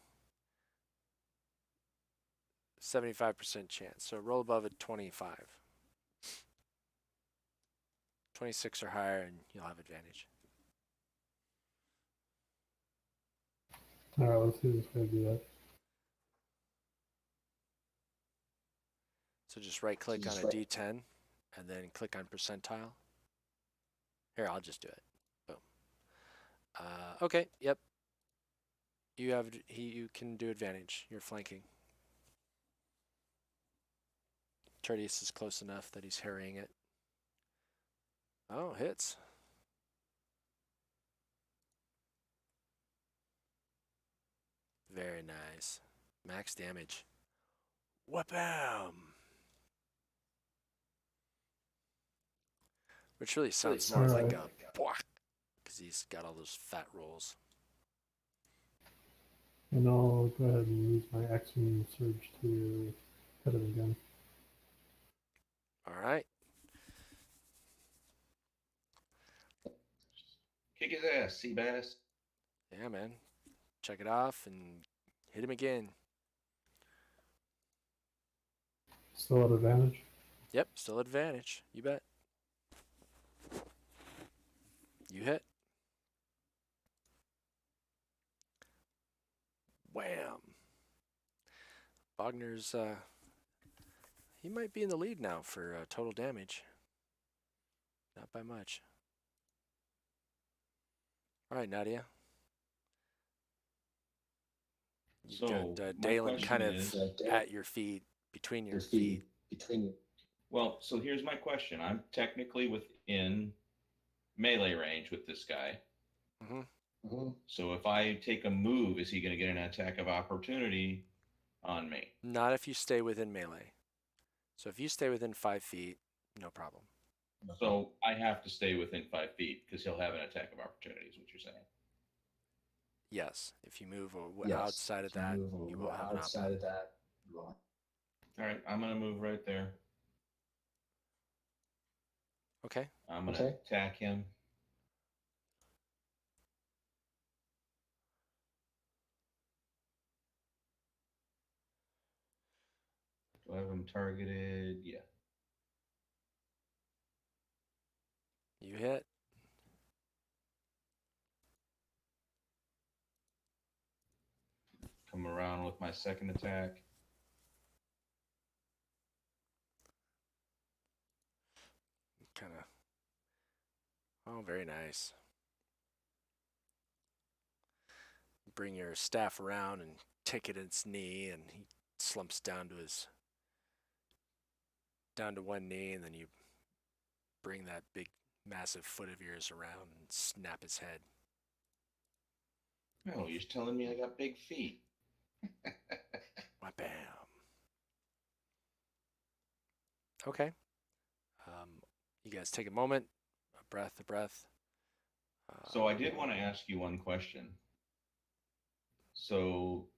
75% chance. So roll above a 25. 26 or higher and you'll have advantage. Alright, let's see this guy do that. So just right click on a D10 and then click on percentile. Here, I'll just do it. Boom. Okay, yep. You can do advantage. You're flanking. Tertius is close enough that he's harrying it. Oh, hits. Very nice. Max damage. Wha-bam! Which really sounds more like a boink, because he's got all those fat rolls. And I'll go ahead and use my action surge to hit him again. All right. Kick his ass, Seabass. Yeah, man. Check it off and hit him again. Still at advantage. Yep, still advantage. You bet. You hit. Wham! Wagner's, he might be in the lead now for total damage. Not by much. All right, Nadia. You've So, got my Dalen question kind of is- at your feet, between your feet. Well, so here's my question. I'm technically within melee range with this guy. Mm-hmm. So if I take a move, is he going to get an attack of opportunity on me? Not if you stay within melee. So if you stay within 5 feet, no problem. So I have to stay within 5 feet because he'll have an attack of opportunity, is what you're saying. Yes, if you move outside of that, you will have an option. All right, I'm going to move right there. Okay. I'm going to attack him. Do I have him targeted? Yeah. You hit. Come around with my second attack. Kind of. Oh, very nice. Bring your staff around and take it in its knee, and he slumps down to one knee, and then you bring that big, massive foot of yours around and snap his head. Oh, you're telling me I got big feet. Bam. Okay. You guys take a moment, a breath. So I did want to ask you one question. So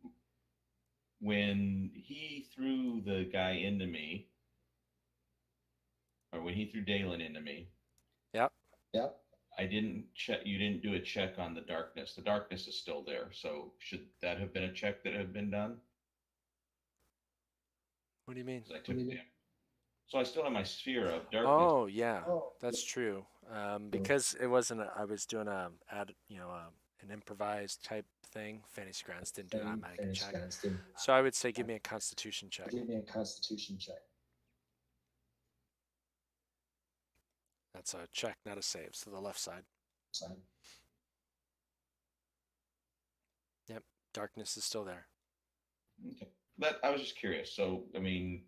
when he threw the guy into me, or when he threw Dalen into me, Yep. I didn't check. You didn't do a check on the darkness. The darkness is still there. So should that have been a check that had been done? What do you mean? 'Cause I took damage. So I still have my sphere of darkness. Oh yeah, that's true. Because it wasn't. I was doing an improvised type thing. Fantasy Grounds didn't do an automatic check. So I would say, give me a Constitution check. That's a check, not a save. So the left side. Yep, darkness is still there. Okay. But I was just curious. So I mean,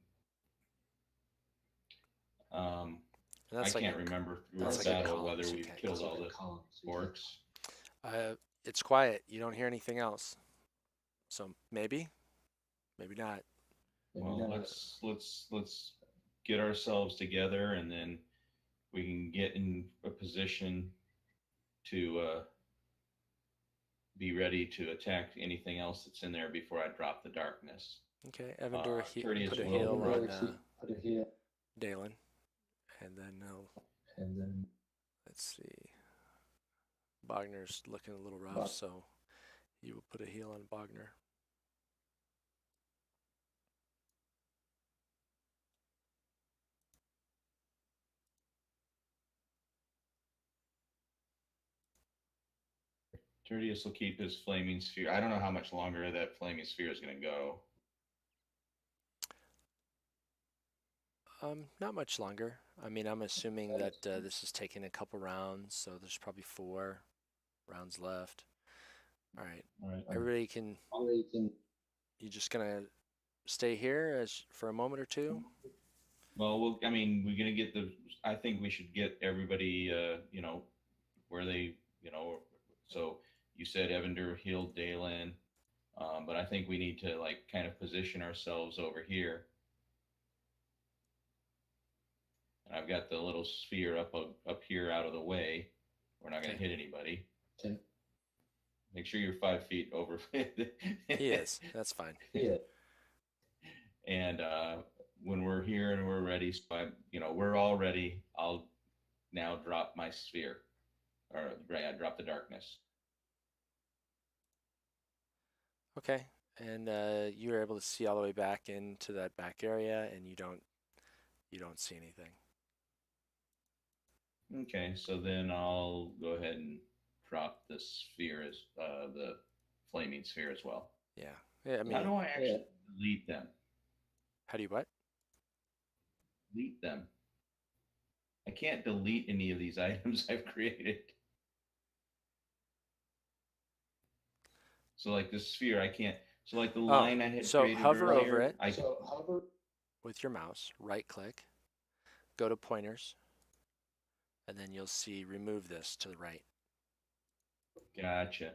I can't remember through our battle whether we've killed all the orcs. It's quiet. You don't hear anything else. So maybe not. Well, let's get ourselves together, and then we can get in a position to be ready to attack anything else that's in there before I drop the darkness. Okay, Evander Tertius put a will heal on Dalen, and then let's see. Bogner's looking a little rough, so you will put a heal on Bogner. Tertius will keep his flaming sphere. I don't know how much longer that flaming sphere is going to go. Not much longer. I mean, I'm assuming that this is taking a couple rounds, so there's probably 4 rounds left. All right. Everybody can. You just gonna stay here for a moment or two? Well, I mean, we're gonna get the. I think we should get everybody. Where they. So you said Evander, Hill, Dalen, but I think we need to like kind of position ourselves over here. And I've got the little sphere up here out of the way. We're not gonna Okay. hit anybody. Okay. Make sure you're 5 feet over. He is. That's fine. Yeah. And when we're here and we're ready, so we're all ready. I'll now drop my sphere, or drop the darkness. Okay. And you were able to see all the way back into that back area, and you don't see anything. Okay, so then I'll go ahead and drop the sphere as the flaming sphere as well. Yeah. Yeah. I How mean, do I actually delete them? how do you what? Delete them. I can't delete any of these items I've created. So like this sphere, I can't. So like the line I had so created hover earlier, over it. So hover. With your mouse, right click, go to pointers, and then you'll see remove this to the right. Gotcha.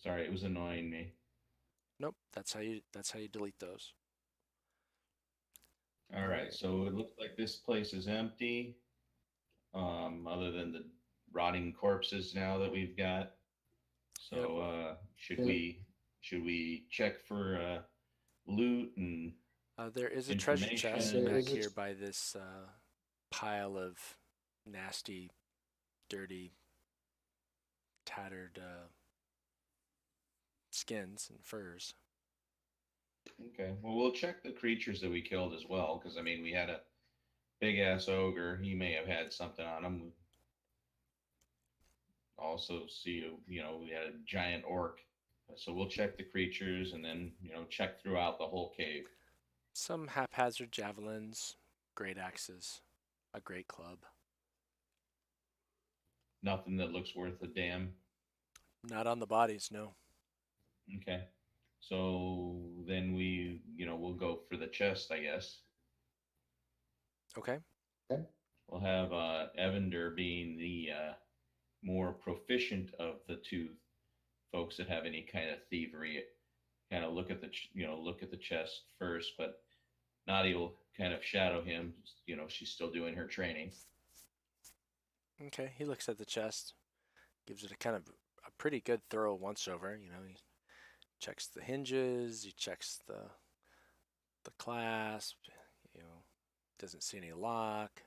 Sorry, it was annoying me. Nope, that's how you delete those. All right, so it looks like this place is empty, other than the rotting corpses now that we've got. So should we check for loot and There is a treasure chest information? back here by this pile of nasty, dirty, tattered skins and furs. Okay, well we'll check the creatures that we killed as well, because I mean we had a big ass ogre. He may have had something on him. Also see, we had a giant orc. So we'll check the creatures and then check throughout the whole cave. Some haphazard javelins, great axes, a great club. Nothing that looks worth a damn. Not on the bodies, no. Okay. So then we'll go for the chest, I guess. Okay. Okay. We'll have Evander being the more proficient of the two folks that have any kind of thievery. Kind of look at the chest first, but Nadia will kind of shadow him. She's still doing her training. Okay, he looks at the chest, gives it a kind of a pretty good thorough once over. He checks the hinges, he checks the clasp, doesn't see any lock.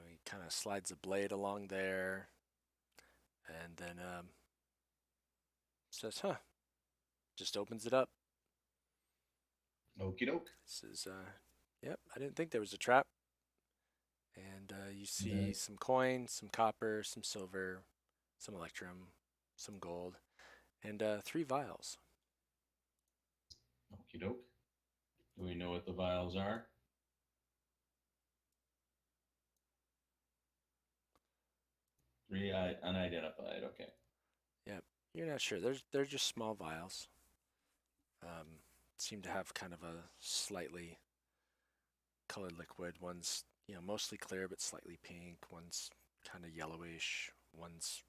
He kind of slides a blade along there, and then says, "Huh." Just opens it up. Okie doke. Says, "Yep, I didn't think there was a trap." And you see some coin, some copper, some silver, some electrum, some gold, and 3 vials. Okie doke. Do we know what the vials are? Three unidentified. Okay. Yep, you're not sure. They're just small vials. Seem to have kind of a slightly colored liquid. One's mostly clear but slightly pink. One's kind of yellowish. One's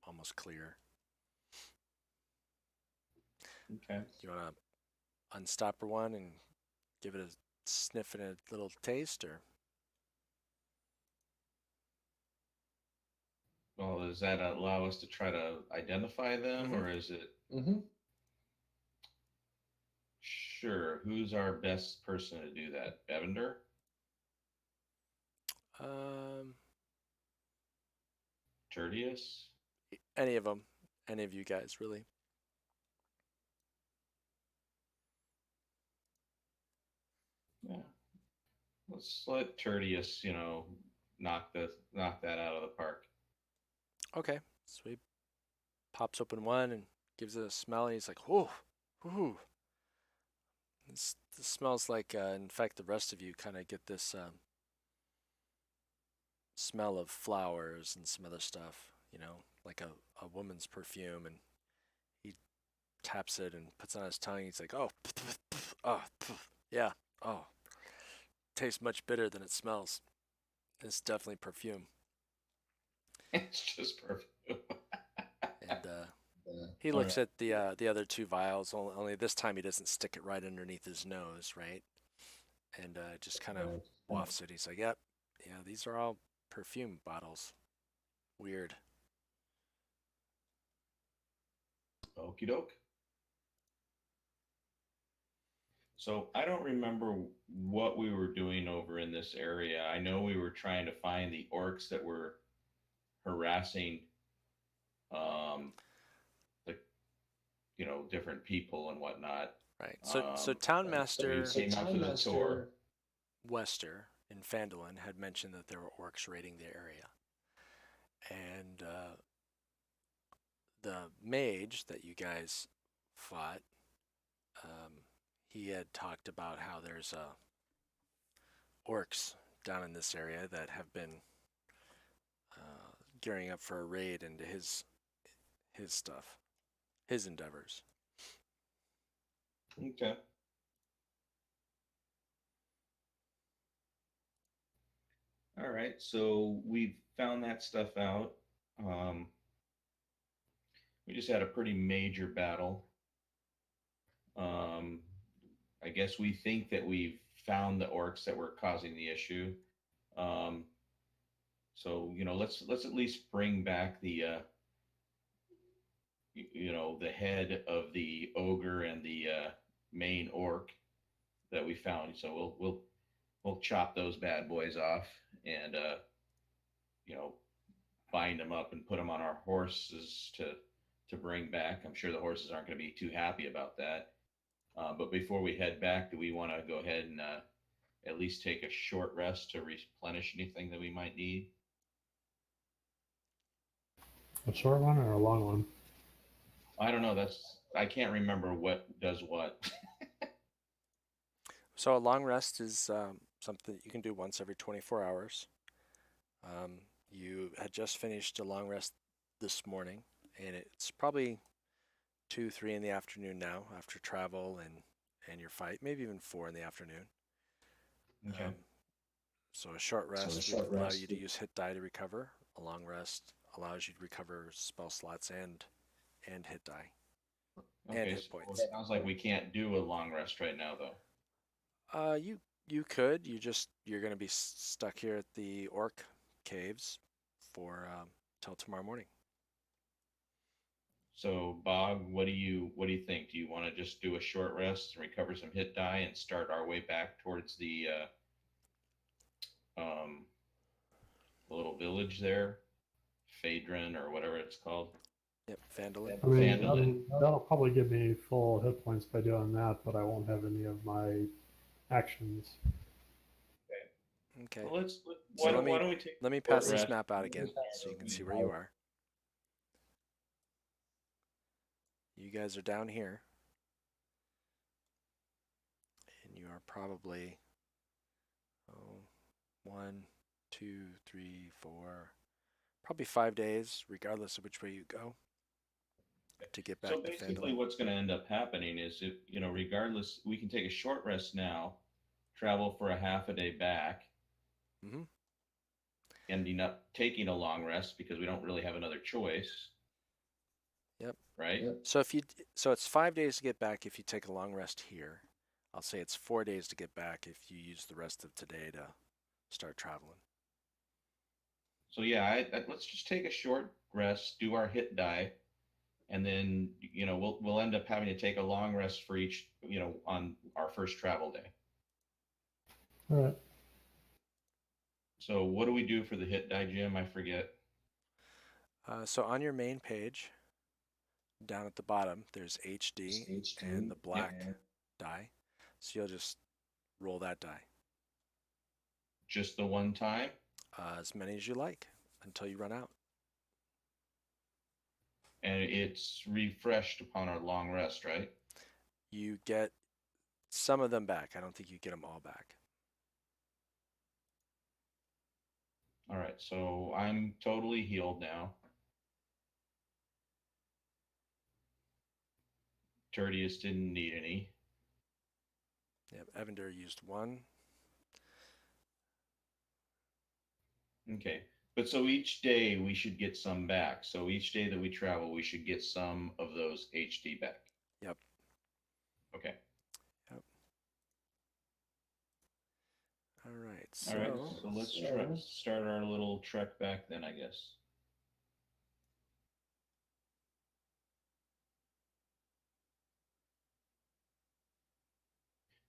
almost clear. Okay. Do you want to unstopper one and give it a sniff and a little taste, or? Well, does that allow us to try to identify them, or is it? Mm-hmm. Sure. Who's our best person to do that? Evander? Tertius? Any of them. Any of you guys, really. Yeah. Let's let Tertius, knock that out of the park. Okay. So he pops open one and gives it a smell, and he's like, "Whoa, whoo." This smells like, in fact, the rest of you kind of get this smell of flowers and some other stuff, you know, like a woman's perfume, and he taps it and puts it on his tongue. He's like, oh, oh, yeah, oh, tastes much better than it smells. It's definitely perfume. It's just perfect. And Yeah. he All looks right. at the other two vials. Only this time he doesn't stick it right underneath his nose, right? And just kind of Right. wafts it. He's like, yep, yeah, these are all perfume bottles. Weird. Okie doke. So I don't remember what we were doing over in this area. I know we were trying to find the orcs that were harassing um, the different people and whatnot. Right. So Town So we Master came out to the tour. Wester in Phandalin had mentioned that there were orcs raiding the area. And the mage that you guys fought, he had talked about how there's orcs down in this area that have been gearing up for a raid into his stuff, his endeavors. Okay. All right. So we found that stuff out. Um, we just had a pretty major battle. Um, I guess we think that we've found the orcs that were causing the issue. Um, so let's at least bring back the the head of the ogre and the main orc that we found. So we'll chop those bad boys off and you know bind them up and put them on our horses to bring back. I'm sure the horses aren't going to be too happy about that. But before we head back, do we want to go ahead and at least take a short rest to replenish anything that we might need? A short one or a long one? I don't know. I can't remember what does what. So a long rest is something that you can do once every 24 hours. You had just finished a long rest this morning, and it's probably 2, 3 in the afternoon now after travel and your fight, maybe even 4 in the afternoon. Okay. So a short So a rest short would allow rest you to use hit die to recover. A long rest allows you to recover spell slots and hit die and Okay. hit So points. it sounds like we can't do a long rest right now, though. You could. You're going to be stuck here at the orc caves for till tomorrow morning. So, Bob, what do you think? Do you want to just do a short rest and recover some hit die and start our way back towards the little village there, Phaedron or whatever it's called? Yep, Phandalin. I mean, Phandalin. that'll probably give me full hit points by doing that, but I won't have any of my actions. Okay. Well, So why don't we take let me a pass short this rest? map out again so you can see where you are. You guys are down here, and you are probably 1, 2, 3, 4, probably 5 days, regardless of which way you go, to get back So to basically, Phandalin. what's going to end up happening is, if regardless, we can take a short rest now, travel for a half a day back, Mm-hmm. ending up taking a long rest because we don't really have another choice. Yep. Right. Yep. So it's 5 days to get back if you take a long rest here. I'll say it's 4 days to get back if you use the rest of today to start traveling. So yeah, let's just take a short rest, do our hit die, and then we'll end up having to take a long rest for each on our first travel day. All right. So what do we do for the hit die, Jim? I forget. So on your main page, down at the bottom, there's HD and the black die. So you'll just roll that die. Just the one time? As many as you like until you run out. And it's refreshed upon our long rest, right? You get some of them back. I don't think you get them all back. All right, so I'm totally healed now. Tertius didn't need any. Yep, Evander used one. Okay. But so each day we should get some back. So each day that we travel, we should get some of those HD back. Yep. Okay. Yep. All right. All right. So So let's start our little trek back then, I guess.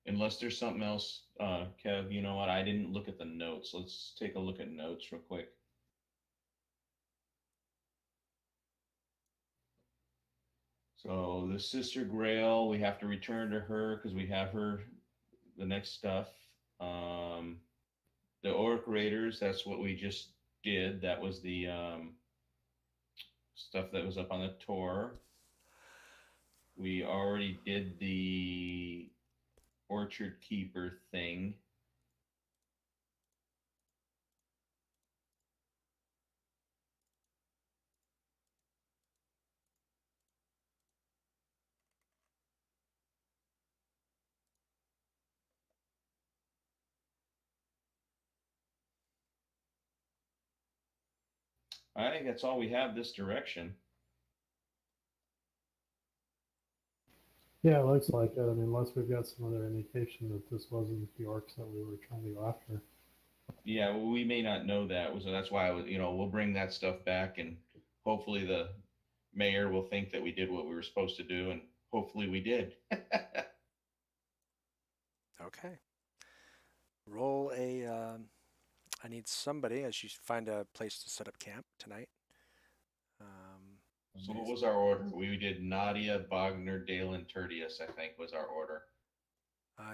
Unless there's something else, Kev, you know what? I didn't look at the notes. Let's take a look at notes real quick. So the Sister Grail, we have to return to her because we have her the next stuff. The Orc Raiders, that's what we just did. That was the stuff that was up on the tour. We already did the Orchard Keeper thing. I think that's all we have this direction. Yeah, it looks like it. I mean, unless we've got some other indication that this wasn't the orcs that we were trying to go after. Yeah, well, we may not know that. So that's why we'll bring that stuff back, and hopefully the mayor will think that we did what we were supposed to do, and hopefully we did. okay. Roll a. I need somebody as you find a place to set up camp tonight. So what was our order? We did Nadia, Bogner, Dalen, Tertius, I think was our order.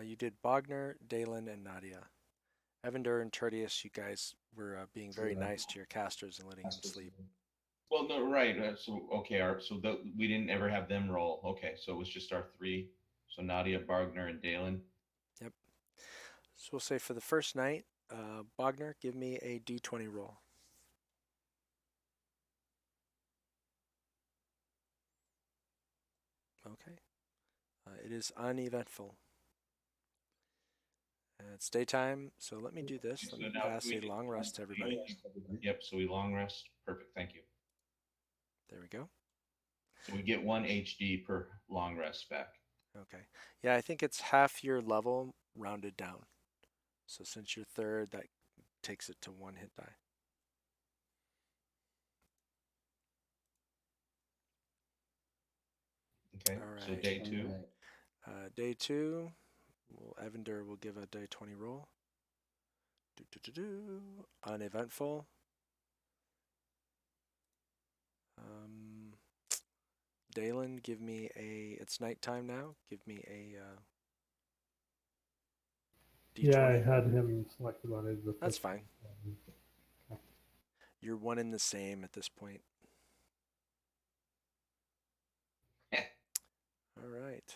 You did Bogner, Dalen, and Nadia. Evander and Tertius, you guys were being very nice to your casters and letting them sleep. Well, no, right. So okay, we didn't ever have them roll. Okay, so it was just our three. So Nadia, Bogner, and Dalen. Yep. So we'll say for the first night, Bogner, give me a d20 roll. Okay. It is uneventful. It's daytime, so let me do this. Let me pass a long rest to everybody. Yep, so we long rest. Perfect, thank you. There we go. So we get 1 HD per long rest back. Okay. Yeah, I think it's half your level rounded down. So since you're third, that takes it to 1 hit die. Okay, All so right. day 2. Day 2, Evander will give a day 20 roll. Uneventful. Dalen, give me a. It's nighttime now. Give me a. D20. Yeah, I had him selected on it. That's fine. You're one and the same at this point. All right.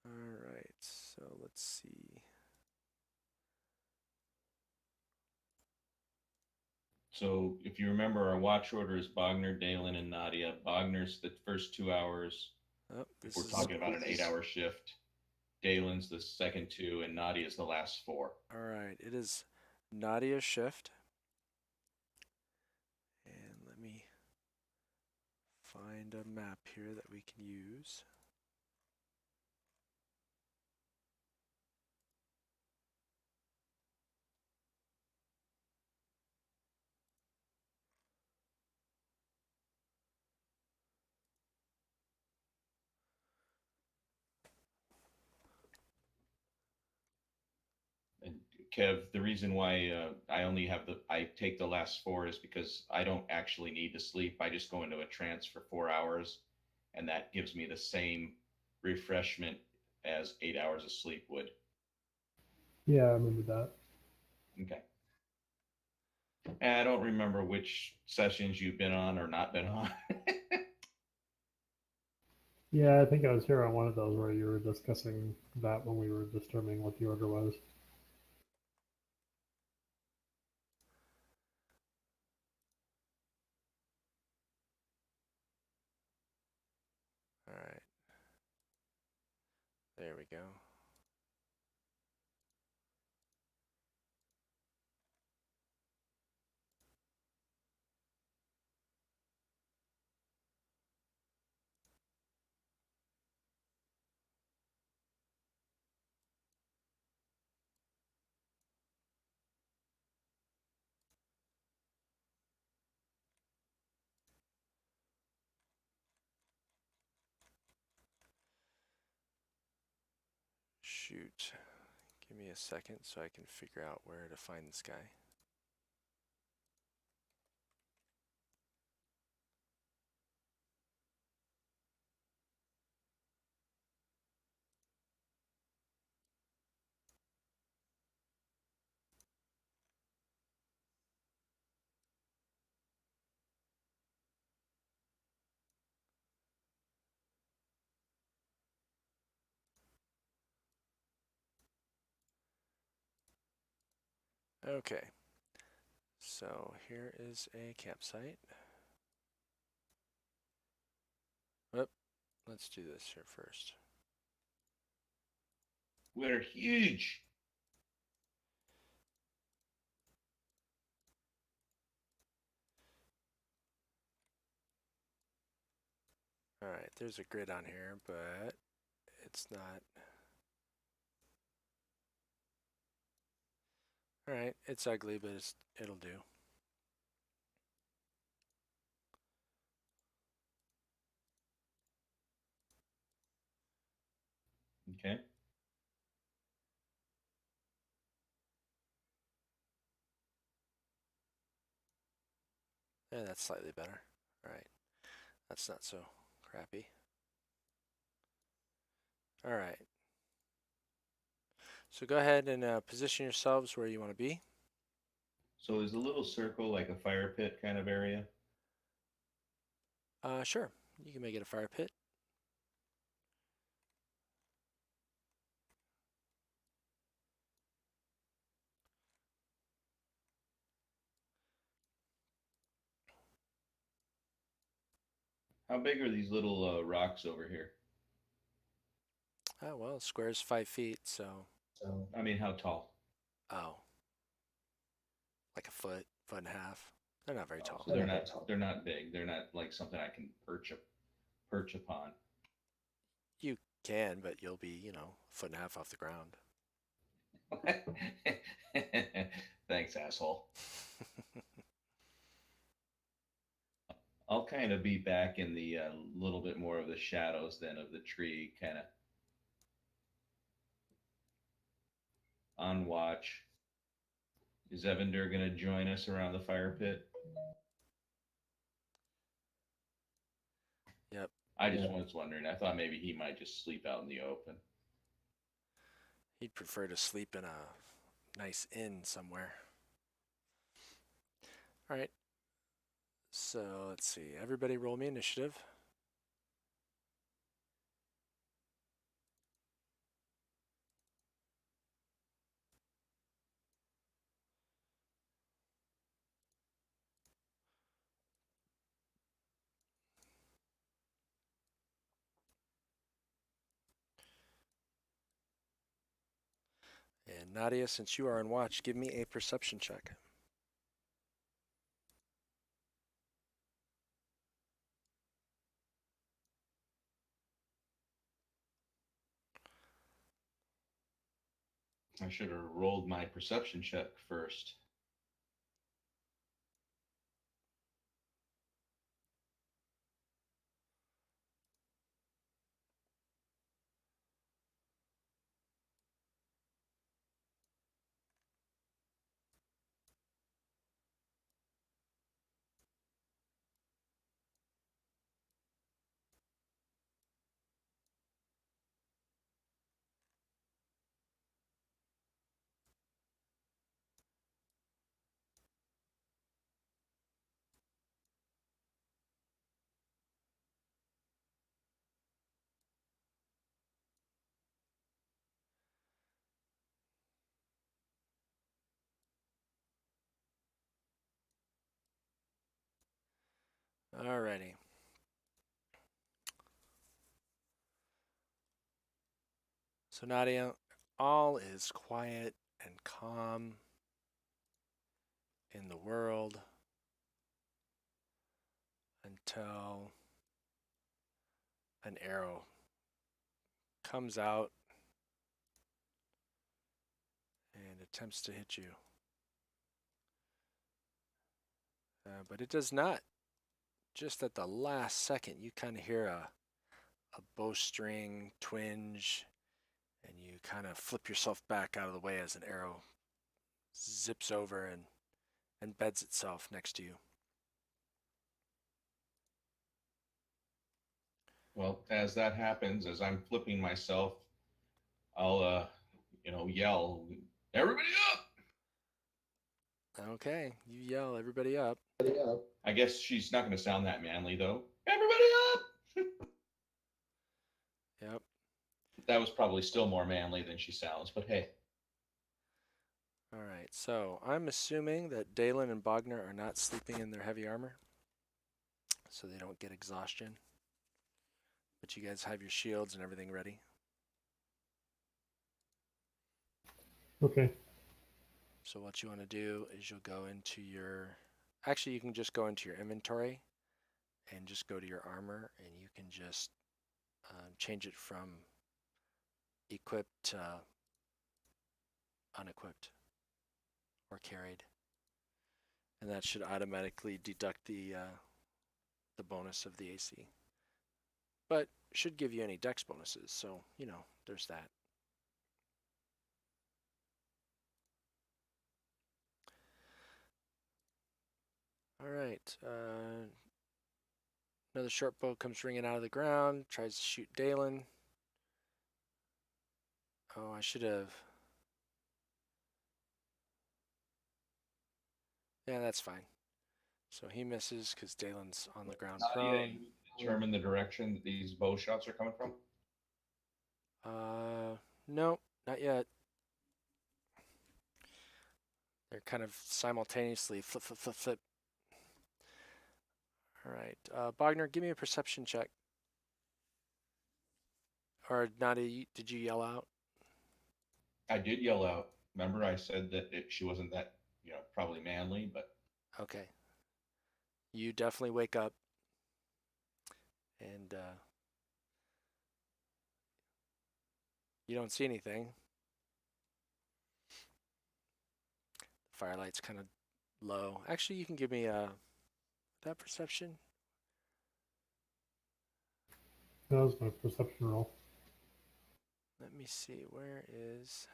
All right. So let's see. So if you remember, our watch order is Bogner, Dalen, and Nadia. Bogner's the first 2 hours. Oh, if we're talking about an 8-hour shift. Dalen's the second 2, and Nadia's the last 4. All right. It is Nadia's shift. And let me find a map here that we can use. And Kev, the reason why I take the last 4 is because I don't actually need to sleep. I just go into a trance for 4 hours, and that gives me the same refreshment as 8 hours of sleep would. Yeah, I remember that. Okay. I don't remember which sessions you've been on or not been on. Yeah, I think I was here on one of those where you were discussing that when we were determining what the order was. All right. There we go. Shoot. Give me a second so I can figure out where to find this guy. Okay. So here is a campsite. Oh, let's do this here first. We're huge. All right, there's a grid on here, but it's not. All right, it's ugly, but it'll do. Okay. Yeah, that's slightly better. All right, that's not so crappy. All right. So go ahead and position yourselves where you want to be. So is the little circle like a fire pit kind of area? Sure, you can make it a fire pit. How big are these little rocks over here? Oh, well, square is 5 feet, so, So I mean, how tall? oh, like a foot and a half. They're not very Oh, tall. so they're not that tall. they're not big. They're not like something I can perch upon. You can, but you'll be, a foot and a half off the ground. Thanks, asshole. I'll kind of be back in the little bit more of the shadows then of the tree, kind of on watch. Is Evander going to join us around the fire pit? Yep. I just Yeah. was wondering. I thought maybe he might just sleep out in the open. He'd prefer to sleep in a nice inn somewhere. All right. So let's see. Everybody roll me initiative. And Nadia, since you are on watch, give me a perception check. I should have rolled my perception check first. Alrighty. So Nadia, all is quiet and calm in the world until an arrow comes out and attempts to hit you. But it does not. Just at the last second, you kind of hear a bowstring twinge, and you kind of flip yourself back out of the way as an arrow zips over and beds itself next to you. Well, as that happens, as I'm flipping myself, I'll yell, "Everybody up!" Okay, you yell everybody up. Yeah. I guess she's not going to sound that manly though. Everybody up! Yep. That was probably still more manly than she sounds, but hey. All right, so I'm assuming that Dalen and Bogner are not sleeping in their heavy armor, so they don't get exhaustion. But you guys have your shields and everything ready. Okay. So what you want to do is you'll go into your... Actually, you can just go into your inventory and just go to your armor, and you can just change it from equipped to unequipped or carried. And that should automatically deduct the bonus of the AC. But should give you any dex bonuses, so, you know, there's that. All right. Another short bow comes ringing out of the ground, tries to shoot Dalen. Oh, I should have... Yeah, that's fine. So he misses because Dalen's on the ground prone. Determine the direction that these bow shots are coming from? No, not yet. They're kind of simultaneously flip, flip, flip, flip. All right. Bogner, give me a perception check. Or Nadia, did you yell out? I did yell out. Remember, I said that she wasn't that, probably manly, but Okay. You definitely wake up. And you don't see anything. The firelight's kind of low. Actually, you can give me that perception. That was my perception roll. Let me see. Where is...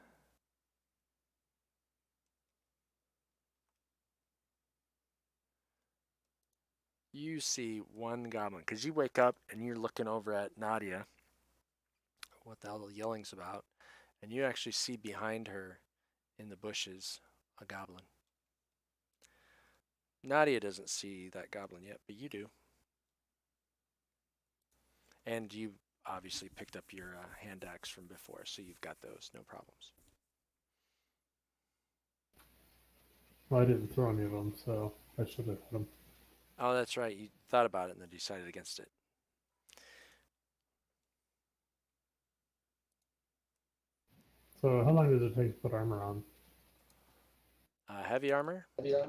You see one goblin, because you wake up and you're looking over at Nadia, what the hell the yelling's about, and you actually see behind her in the bushes a goblin. Nadia doesn't see that goblin yet, but you do. And you obviously picked up your hand axe from before, so you've got those, no problems. Well, I didn't throw any of them, so I should have hit them. Oh, that's right. You thought about it and then decided against it. So how long does it take to put armor on? Heavy armor? Yeah.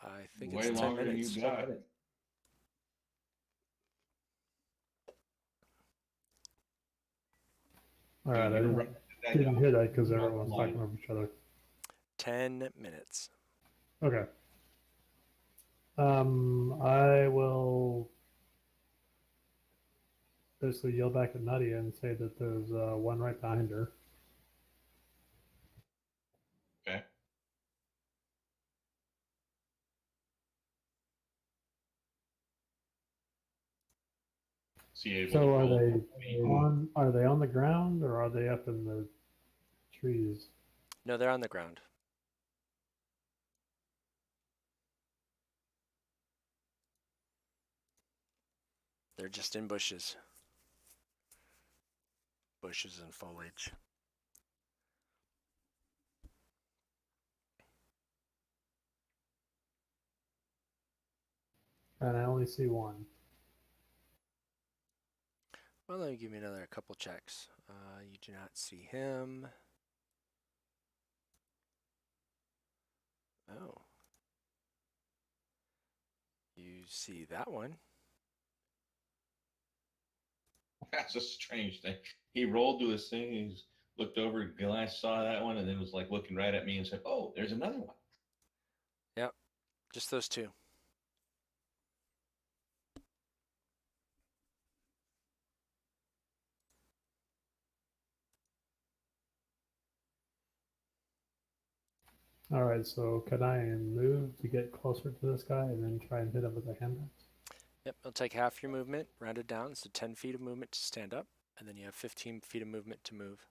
I think way it's 10 longer than minutes. you got. All right, I didn't hear that because everyone was talking over each other. 10 minutes. Okay. I will basically yell back at Nadia and say that there's one right behind her. Okay. So are they on the ground or are they up in the trees? No, they're on the ground. They're just in bushes. Bushes and foliage. And I only see one. Well, let me give me another couple checks. You do not see him. Oh. You see that one. That's a strange thing. He rolled to his thing. He's looked over. Glass saw that one, and then was like looking right at me and said, "Oh, there's another one." Yep. Just those two. All right, so can I move to get closer to this guy and then try and hit him with a hand axe? Yep. It'll take half your movement, rounded down. So 10 feet of movement to stand up. And then you have 15 feet of movement to move.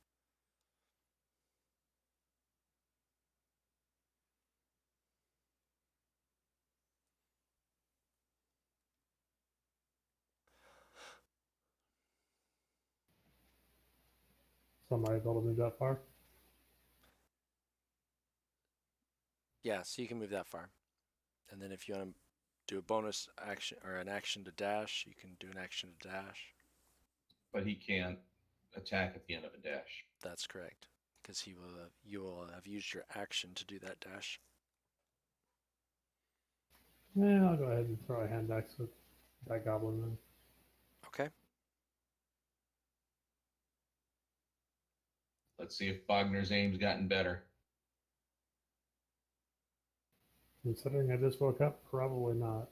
So am I able to move that far? Yeah, so you can move that far. And then if you want to do a bonus action or an action to dash, you can do an action to dash. But he can't attack at the end of a dash. That's correct. Because you will have used your action to do that dash. Yeah, I'll go ahead and throw a hand axe with that goblin then. Okay. Let's see if Bogner's aim's gotten better. Considering I just woke up, probably not.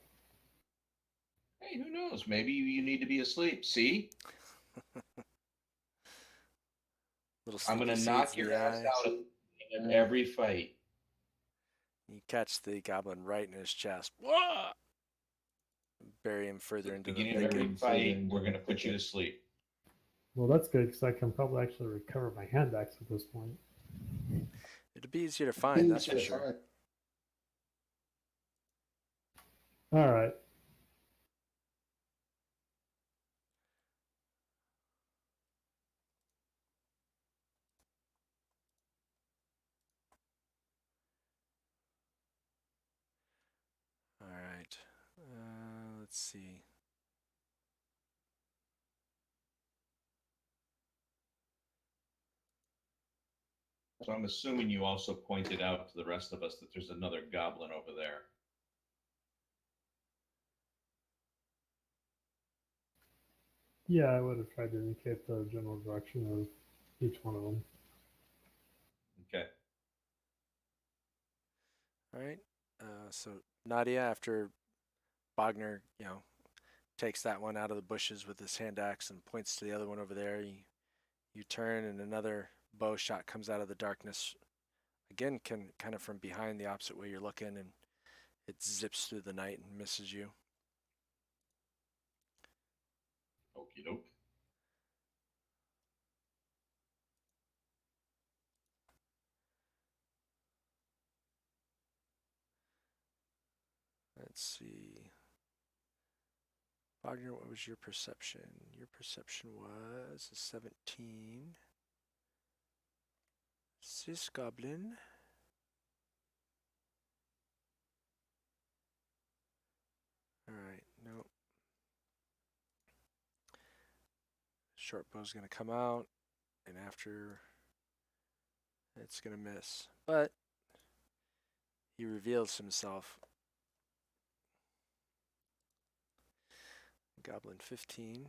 Hey, who knows? Maybe you need to be asleep. See? Little I'm going to sleepy knock seeds in your the ass eye. out in every fight. You catch the goblin right in his chest. Whoa! Bury him further At the into the beginning of every thicket. fight, we're going to put you to sleep. Well, that's good because I can probably actually recover my hand axe at this point. It'd be easier to find, that's for sure. All right. All right. Let's see. So I'm assuming you also pointed out to the rest of us that there's another goblin over there. Yeah, I would have tried to indicate the general direction of each one of them. Okay. All right. So Nadia, after Bogner, takes that one out of the bushes with his hand axe and points to the other one over there, you turn and another bow shot comes out of the darkness. Again, kind of from behind the opposite way you're looking, and it zips through the night and misses you. Okie doke. Let's see. Wagner, what was your perception? Your perception was a 17. Sis Goblin. Alright, no. Short bow's going to come out, and after it's going to miss. But he reveals himself. Goblin 15.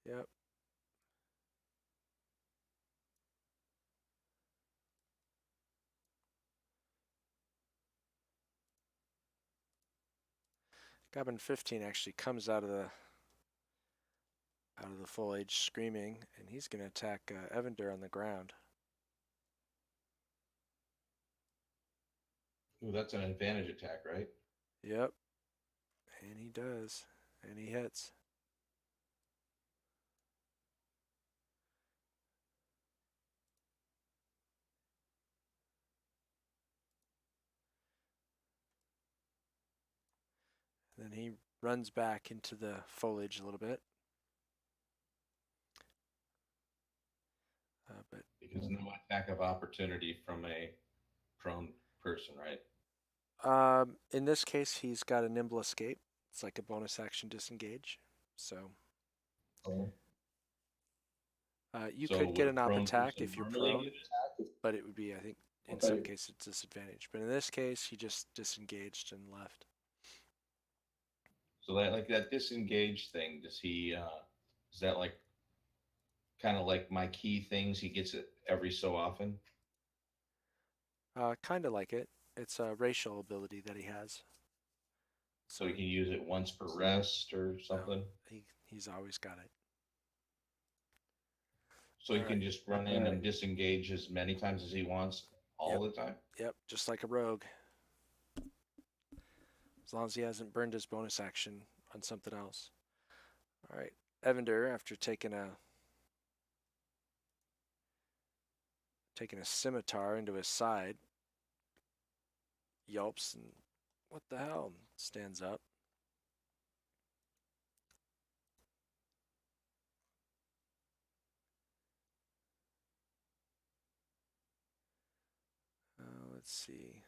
Yep. Goblin 15 actually comes out of the foliage screaming, and he's going to attack Evander on the ground. Ooh, that's an advantage attack, right? Yep. And he does. And he hits. Then he runs back into the foliage a little bit. But Be Because no attack of opportunity from a prone person, right? In this case, he's got a nimble escape. It's like a bonus action disengage. So Oh, you So could would get a an op prone attack person if you're normally prone, get it? but it would be, I think, in some cases disadvantage. But in this case, he just disengaged and left. So that like that disengage thing, does he is that like kind of like my key things? He gets it every so often. Kind of like it. It's a racial ability that he has. So he can use it once per rest or something. No, he's always got it. So he All can right. just run in and disengage as many times as he wants all the time. Yep, just like a rogue. As long as he hasn't burned his bonus action on something else. All right, Evander, after taking a scimitar into his side, yelps and what the hell? Stands up. Let's see.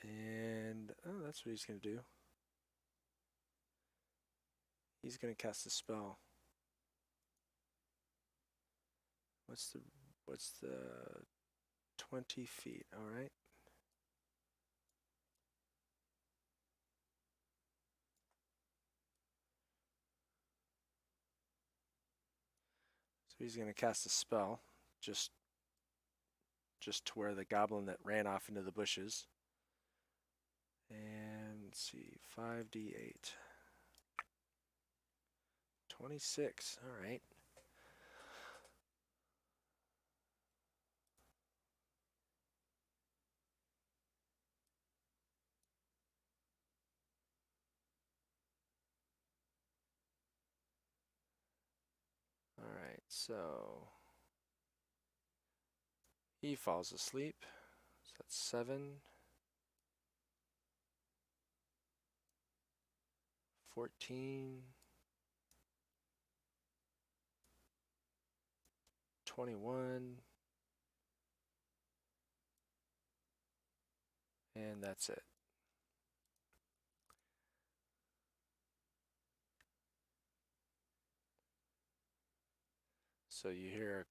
And oh, that's what he's gonna do. He's gonna cast a spell. What's the 20 feet? All right. So he's gonna cast a spell, just to where the goblin that ran off into the bushes. And let's see, 5d8. 26. All right. All right, so he falls asleep. So that's 7. 14. 21. And that's it. So you hear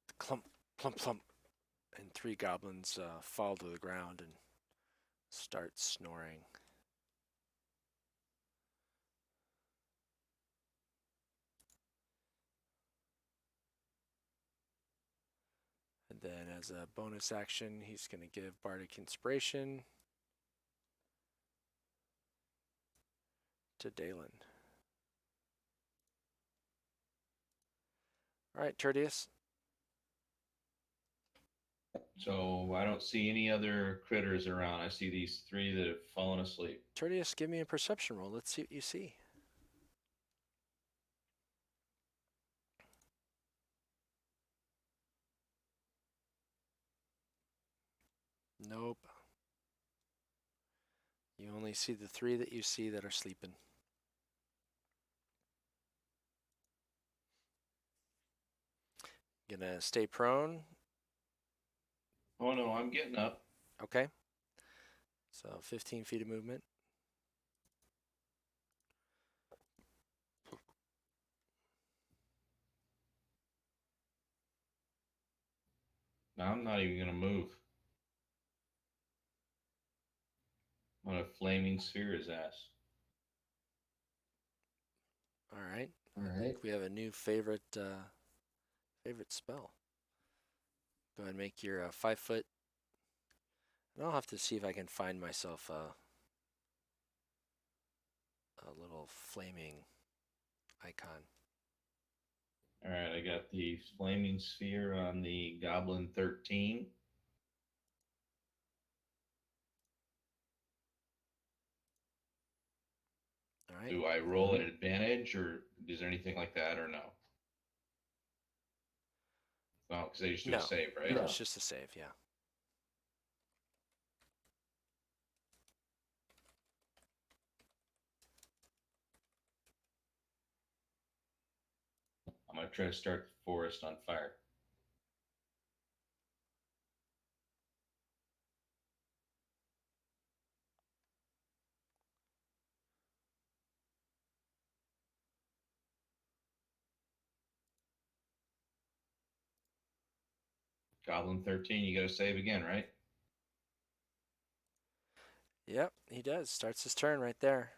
a clump, plump, plump, and 3 goblins fall to the ground and start snoring. And then as a bonus action, he's going to give Bardic Inspiration to Dalen. All right, Tertius. So I don't see any other critters around. I see these 3 that have fallen asleep. Tertius, give me a perception roll. Let's see what you see. Nope. You only see the 3 that you see that are sleeping. Gonna stay prone. Oh no, I'm getting up. Okay. So 15 feet of movement. Now I'm not even gonna move. I'm gonna flaming sphere his ass. All right. all I right. think we have a new favorite spell. Go ahead and make your 5 foot. And I'll have to see if I can find myself a little flaming icon. All right, I got the flaming sphere on the Goblin 13. All right. Do I roll at advantage, or is there anything like that, or no? No, because they just do No. a save, right? No, it's just a save, yeah. I'm going to try to start the forest on fire. Goblin 13, you got to save again, right? Yep, he does. Starts his turn right there.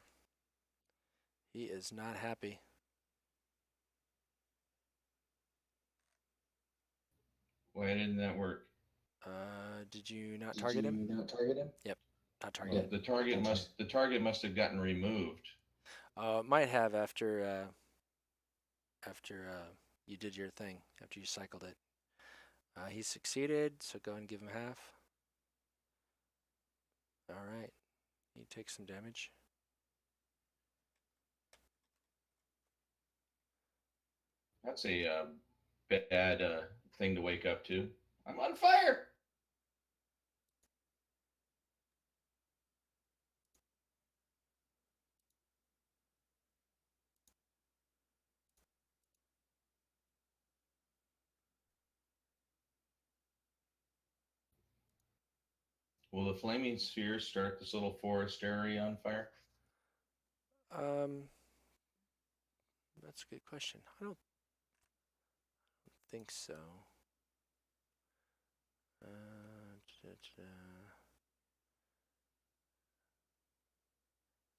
He is not happy. Why didn't that work? Did you not Did target you him? not target him? Yep, not Oh, targeted. The target must have gotten removed. Might have after you did your thing, after you cycled it. He succeeded, so go ahead and give him half. All right, he takes some damage. That's a bad thing to wake up to. I'm on fire. Will the flaming sphere start this little forest area on fire? That's a good question. I don't think so.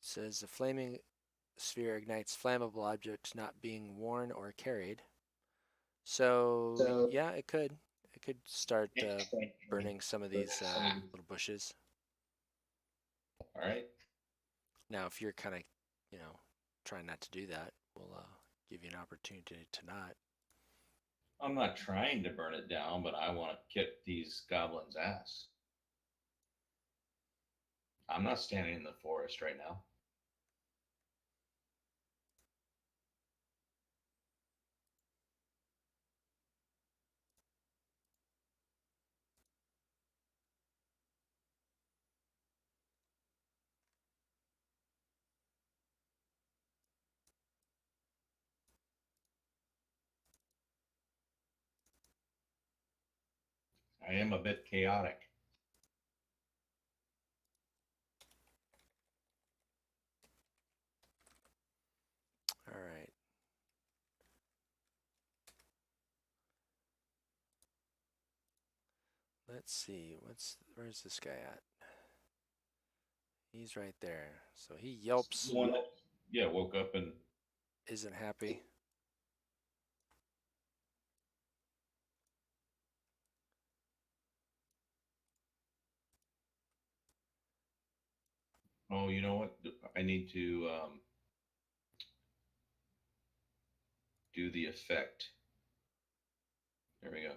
Says the flaming sphere ignites flammable objects not being worn or carried. So yeah, it could. It could start burning some of these little bushes. All right. Now, if you're kind of, trying not to do that, we'll give you an opportunity to not. I'm not trying to burn it down, but I want to kick these goblins' ass. I'm not standing in the forest right now. I am a bit chaotic. All right. Let's see. Where's this guy at? He's right there. So he yelps. The one that, yeah, woke up and Isn't happy. oh, you know what? I need to do the effect. There we go.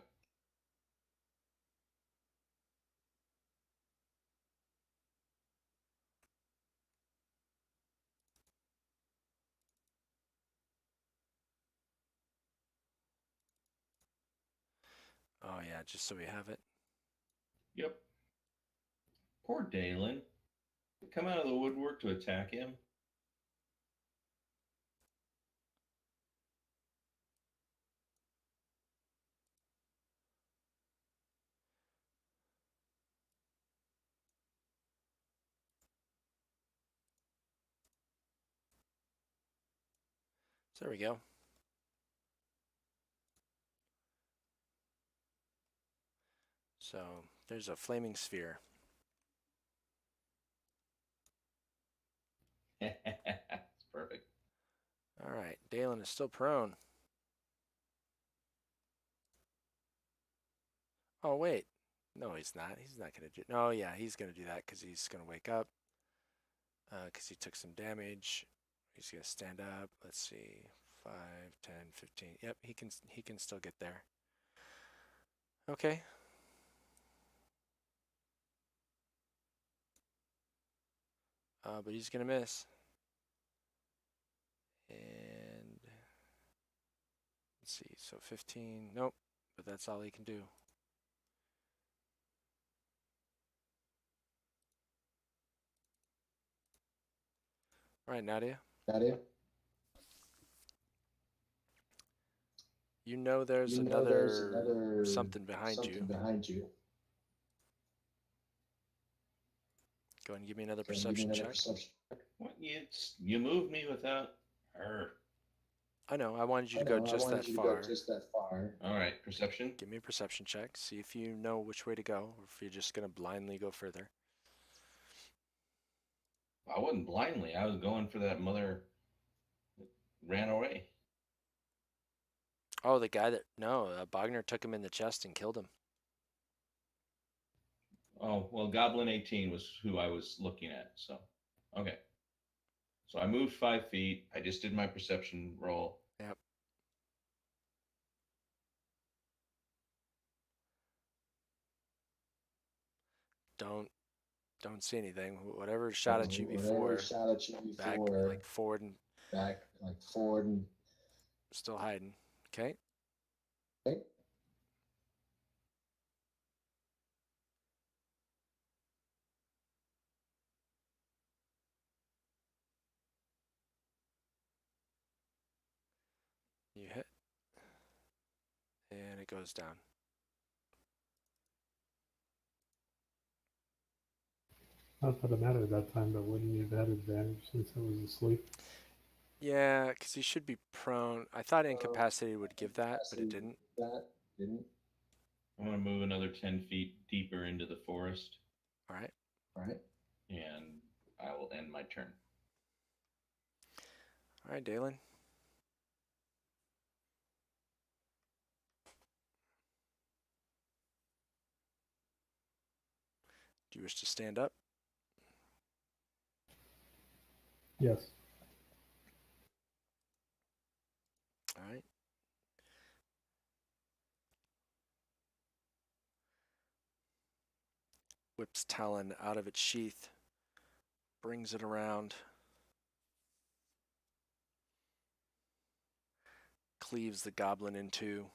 Oh yeah, just so we have it. Yep. Poor Dalen. Come out of the woodwork to attack him. So there we go. So there's a flaming sphere. It's perfect. All right, Dalen is still prone. Oh wait, no, he's not. He's not gonna do. No, yeah, he's gonna do that because he's gonna wake up. Because he took some damage. He's gonna stand up. Let's see, 5, 10, 15. Yep, he can. He can still get there. Okay. But he's gonna miss. And let's see. So 15. Nope. But that's all he can do. All right, Nadia. Nadia? You know there's You know there's another another something behind you. something behind you. Go ahead and give me another Can you give me perception another check. perception? What you moved me without her. I know, I wanted you I to go know, I just wanted that you to go far. just that far. All right, perception. Give me a perception check. See if you know which way to go, or if you're just going to blindly go further. I wasn't blindly. I was going for that mother that ran away. Oh, the guy that... No, Bogner took him in the chest and killed him. Oh, well, Goblin 18 was who I was looking at. So, okay. So I moved 5 feet. I just did my perception roll. Yep. Don't see anything. Whatever shot at you Whatever before, shot at you back, before, like forward and back, like forward and still hiding. Okay? okay. You hit. And it goes down. Not that it mattered at that time, but wouldn't you have had advantage since it was asleep? Yeah, because he should be prone. I thought incapacitated would give that, but it didn't. That didn't. I'm going to move another 10 feet deeper into the forest, All right. All right. and I will end my turn. All right, Dalen. Do you wish to stand up? Yes. All right. Whips talon out of its sheath, brings it around, cleaves the goblin in two.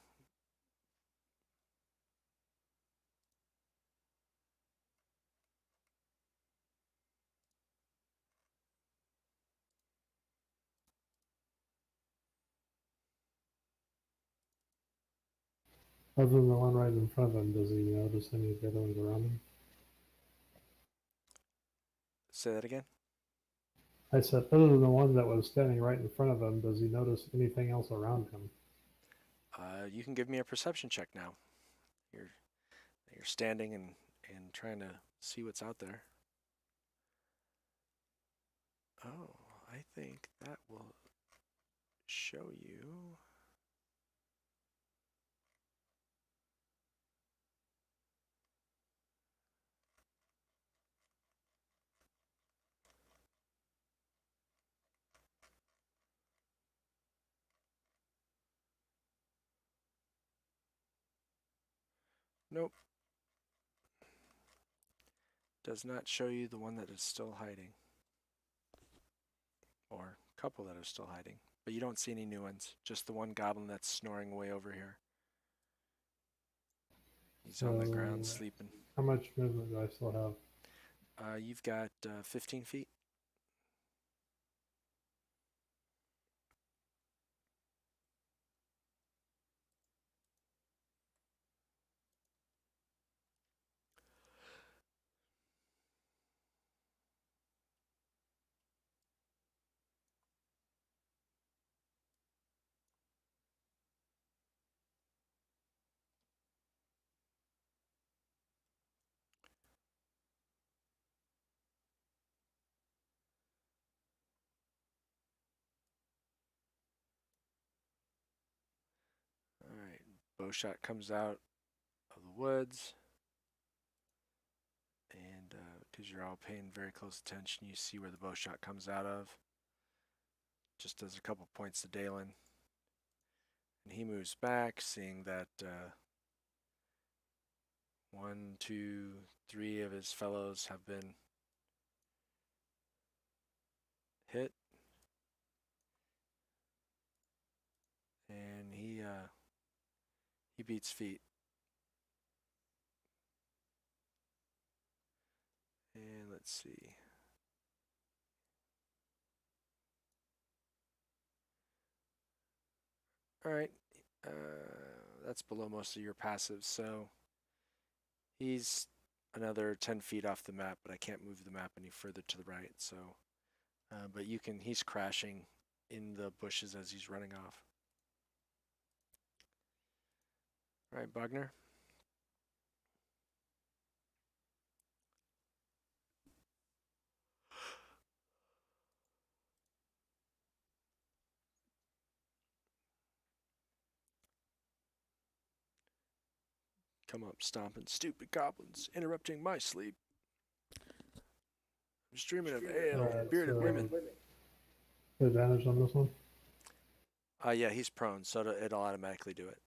Other than the one right in front of him, does he notice any of the other ones around him? Say that again? I said, other than the one that was standing right in front of him, does he notice anything else around him? You can give me a perception check now. You're standing and trying to see what's out there. Oh, I think that will show you. Nope. Does not show you the one that is still hiding. Or a couple that are still hiding. But you don't see any new ones. Just the one goblin that's snoring way over here. He's on the ground So, sleeping. how much movement do I still have? You've got 15 feet. Alright, bowshot comes out of the woods. And because you're all paying very close attention, you see where the bowshot comes out of. Just does a couple points to Dalen. And he moves back, seeing that 1, 2, 3 of his fellows have been hit. And he beats feet. And let's see. All right. That's below most of your passives, so he's another 10 feet off the map, but I can't move the map any further to the right, so but he's crashing in the bushes as he's running off. All right, Bogner. Come up, stomping, stupid goblins, interrupting my sleep. I'm just dreaming of ale and bearded women. Advantage on this one. Yeah, he's prone, so it'll automatically do it.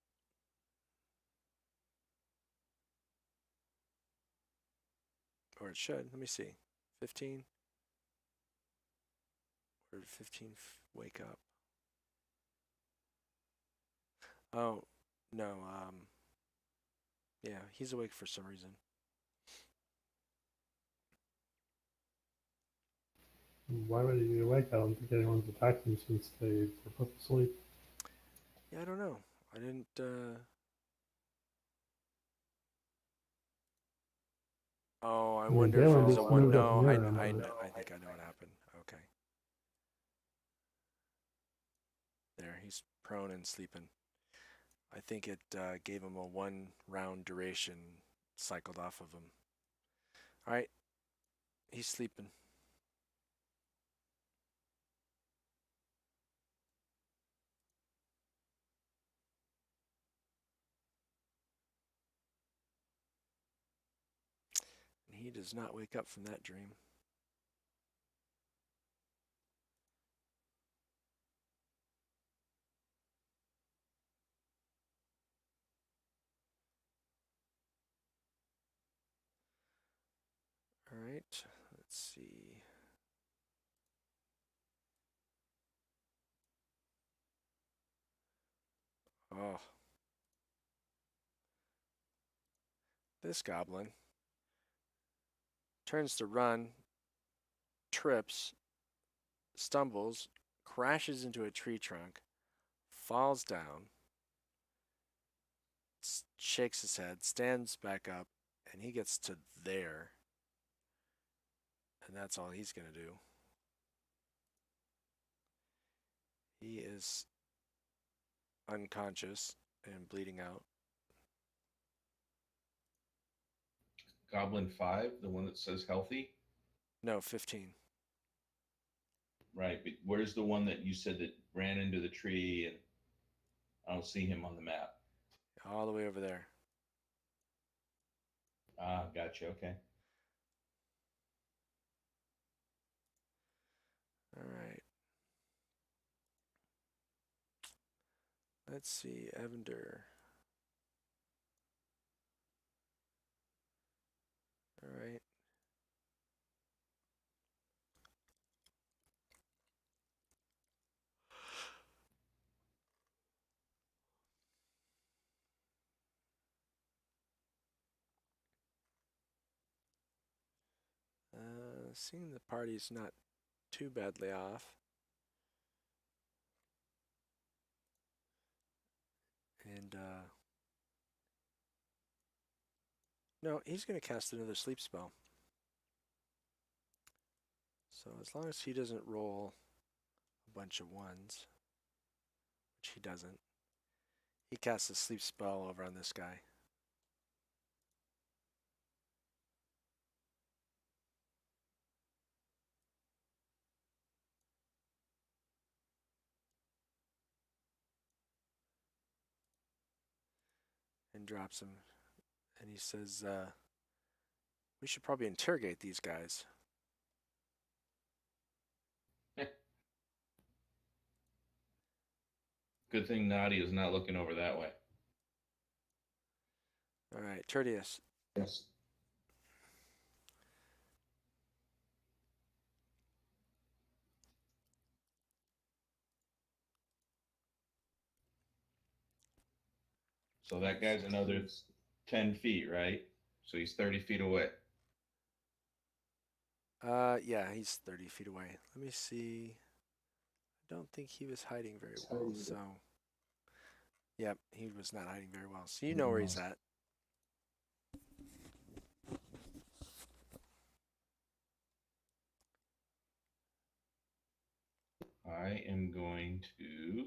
Or it should. Let me see. 15. Or did 15 wake up? Oh, no. Yeah, he's awake for some reason. Why would he be awake? I don't think anyone's attacked him since they were put to sleep. Yeah, I don't know. I didn't. Oh, I mean, wonder if Dalen it was a just one. moved up No, near I him, think I know what happened. Okay. There, he's prone and sleeping. I think it gave him a 1 round duration, cycled off of him. All right, he's sleeping. And he does not wake up from that dream. All right, let's see. Oh, this goblin turns to run, trips, stumbles, crashes into a tree trunk, falls down, shakes his head, stands back up, and he gets to there. And that's all he's going to do. He is unconscious and bleeding out. Goblin 5, the one that says healthy? No, 15. Right, but where's the one that you said that ran into the tree and I don't see him on the map? All the way over there. Ah, gotcha, okay. All right. Let's see, Evander. All right. Seeing the party's not too badly off. And, no, he's going to cast another sleep spell. So as long as he doesn't roll a bunch of ones, which he doesn't, he casts a sleep spell over on this guy. And drops him. And he says, we should probably interrogate these guys. Good thing Nadia is not looking over that way. All right, Tertius. Yes. So that guy's another 10 feet, right? So he's 30 feet away. Yeah, he's 30 feet away. Let me see. I don't think he was hiding very well, so Yep, he was not hiding very well. So you know where he's at. I am going to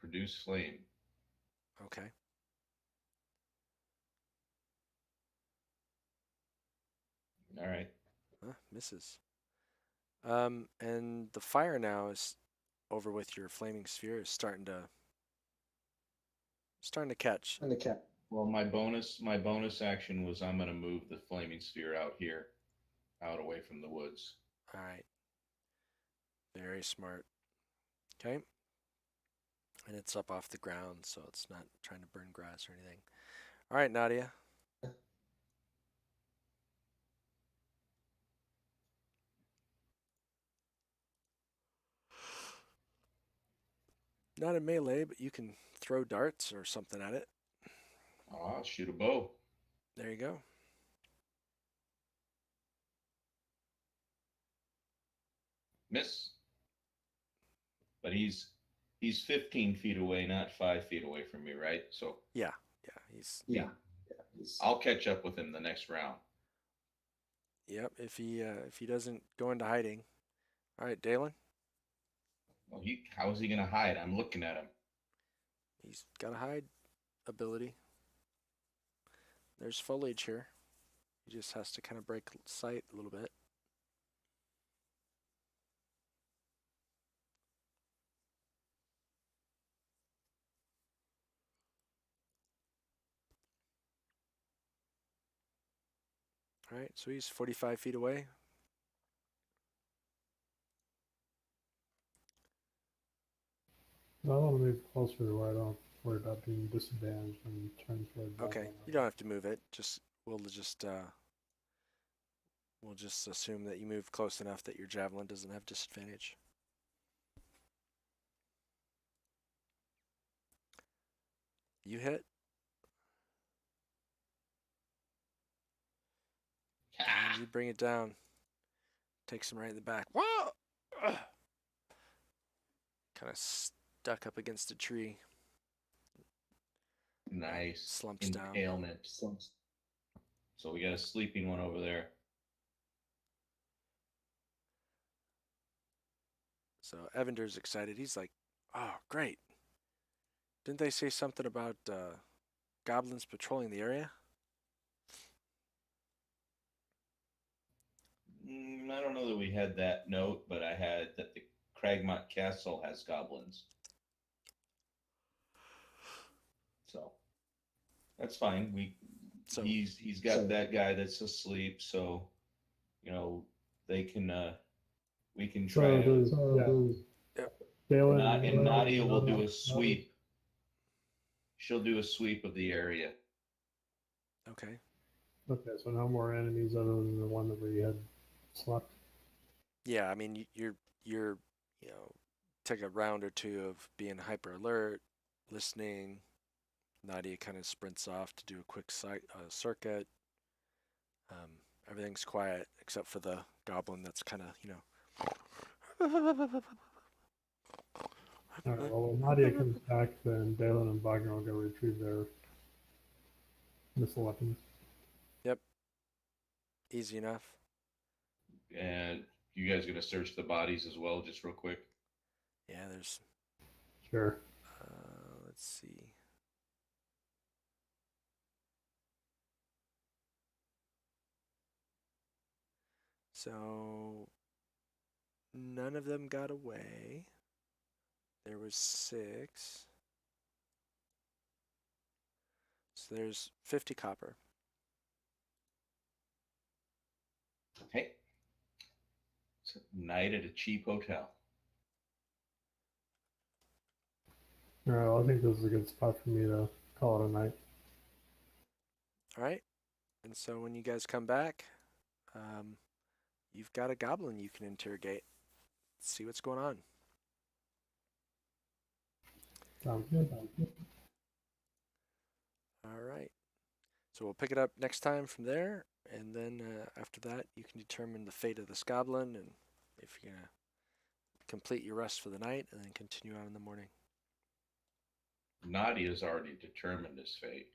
produce flame. Okay. All right. Misses. And the fire now is over with your flaming sphere is starting to catch. And the cat. Well, my bonus action was I'm going to move the flaming sphere out here, out away from the woods. All right. Very smart. Okay. And it's up off the ground, so it's not trying to burn grass or anything. All right, Nadia. Not in melee, but you can throw darts or something at it. Ah, shoot a bow. There you go. Miss. But he's 15 feet away, not 5 feet away from me, right? So Yeah, he's Yeah. I'll catch up with him the next round. Yep, if he doesn't go into hiding. All right, Dalen. Well, how is he going to hide? I'm looking at him. He's got a hide ability. There's foliage here. He just has to kind of break sight a little bit. All right, so he's 45 feet away. I want to move closer to where I don't worry about being disadvantaged and turn toward Okay, you don't have to move it. We'll just assume that you move close enough that your javelin doesn't have disadvantage. You hit. And you bring it down. Takes him right in the back. Whoa! Kind of stuck up against a tree. Nice. Slumps down. Impalement. So we got a sleeping one over there. So Evander's excited. He's like, "Oh, great! Didn't they say something about goblins patrolling the area?" I don't know that we had that note, but I had that the Cragmont Castle has goblins. So that's fine. He's got that guy that's asleep, so they can we can try and Nadia will do a sweep. She'll do a sweep of the area. Okay. Okay, so no more enemies other than the one that we had slept. Yeah, I mean you're take a round or two of being hyper alert, listening. Nadia kind of sprints off to do a quick circuit. Everything's quiet except for the goblin that's kind of All right, well, when Nadia comes back, then Dalen and Wagner will go retrieve their missile weapons. Yep. Easy enough. And you guys gonna search the bodies as well, just real quick? Yeah, there's. Sure. Let's see. So none of them got away. There was 6. So there's 50 copper. Hey, it's a night at a cheap hotel. All right, well, I think this is a good spot for me to call it a night. All right. And so when you guys come back, you've got a goblin you can interrogate. Let's see what's going on. Sounds good. All right. So we'll pick it up next time from there. and then after that, you can determine the fate of this goblin, and if you're gonna complete your rest for the night, and then continue on in the morning. Nadia's already determined his fate.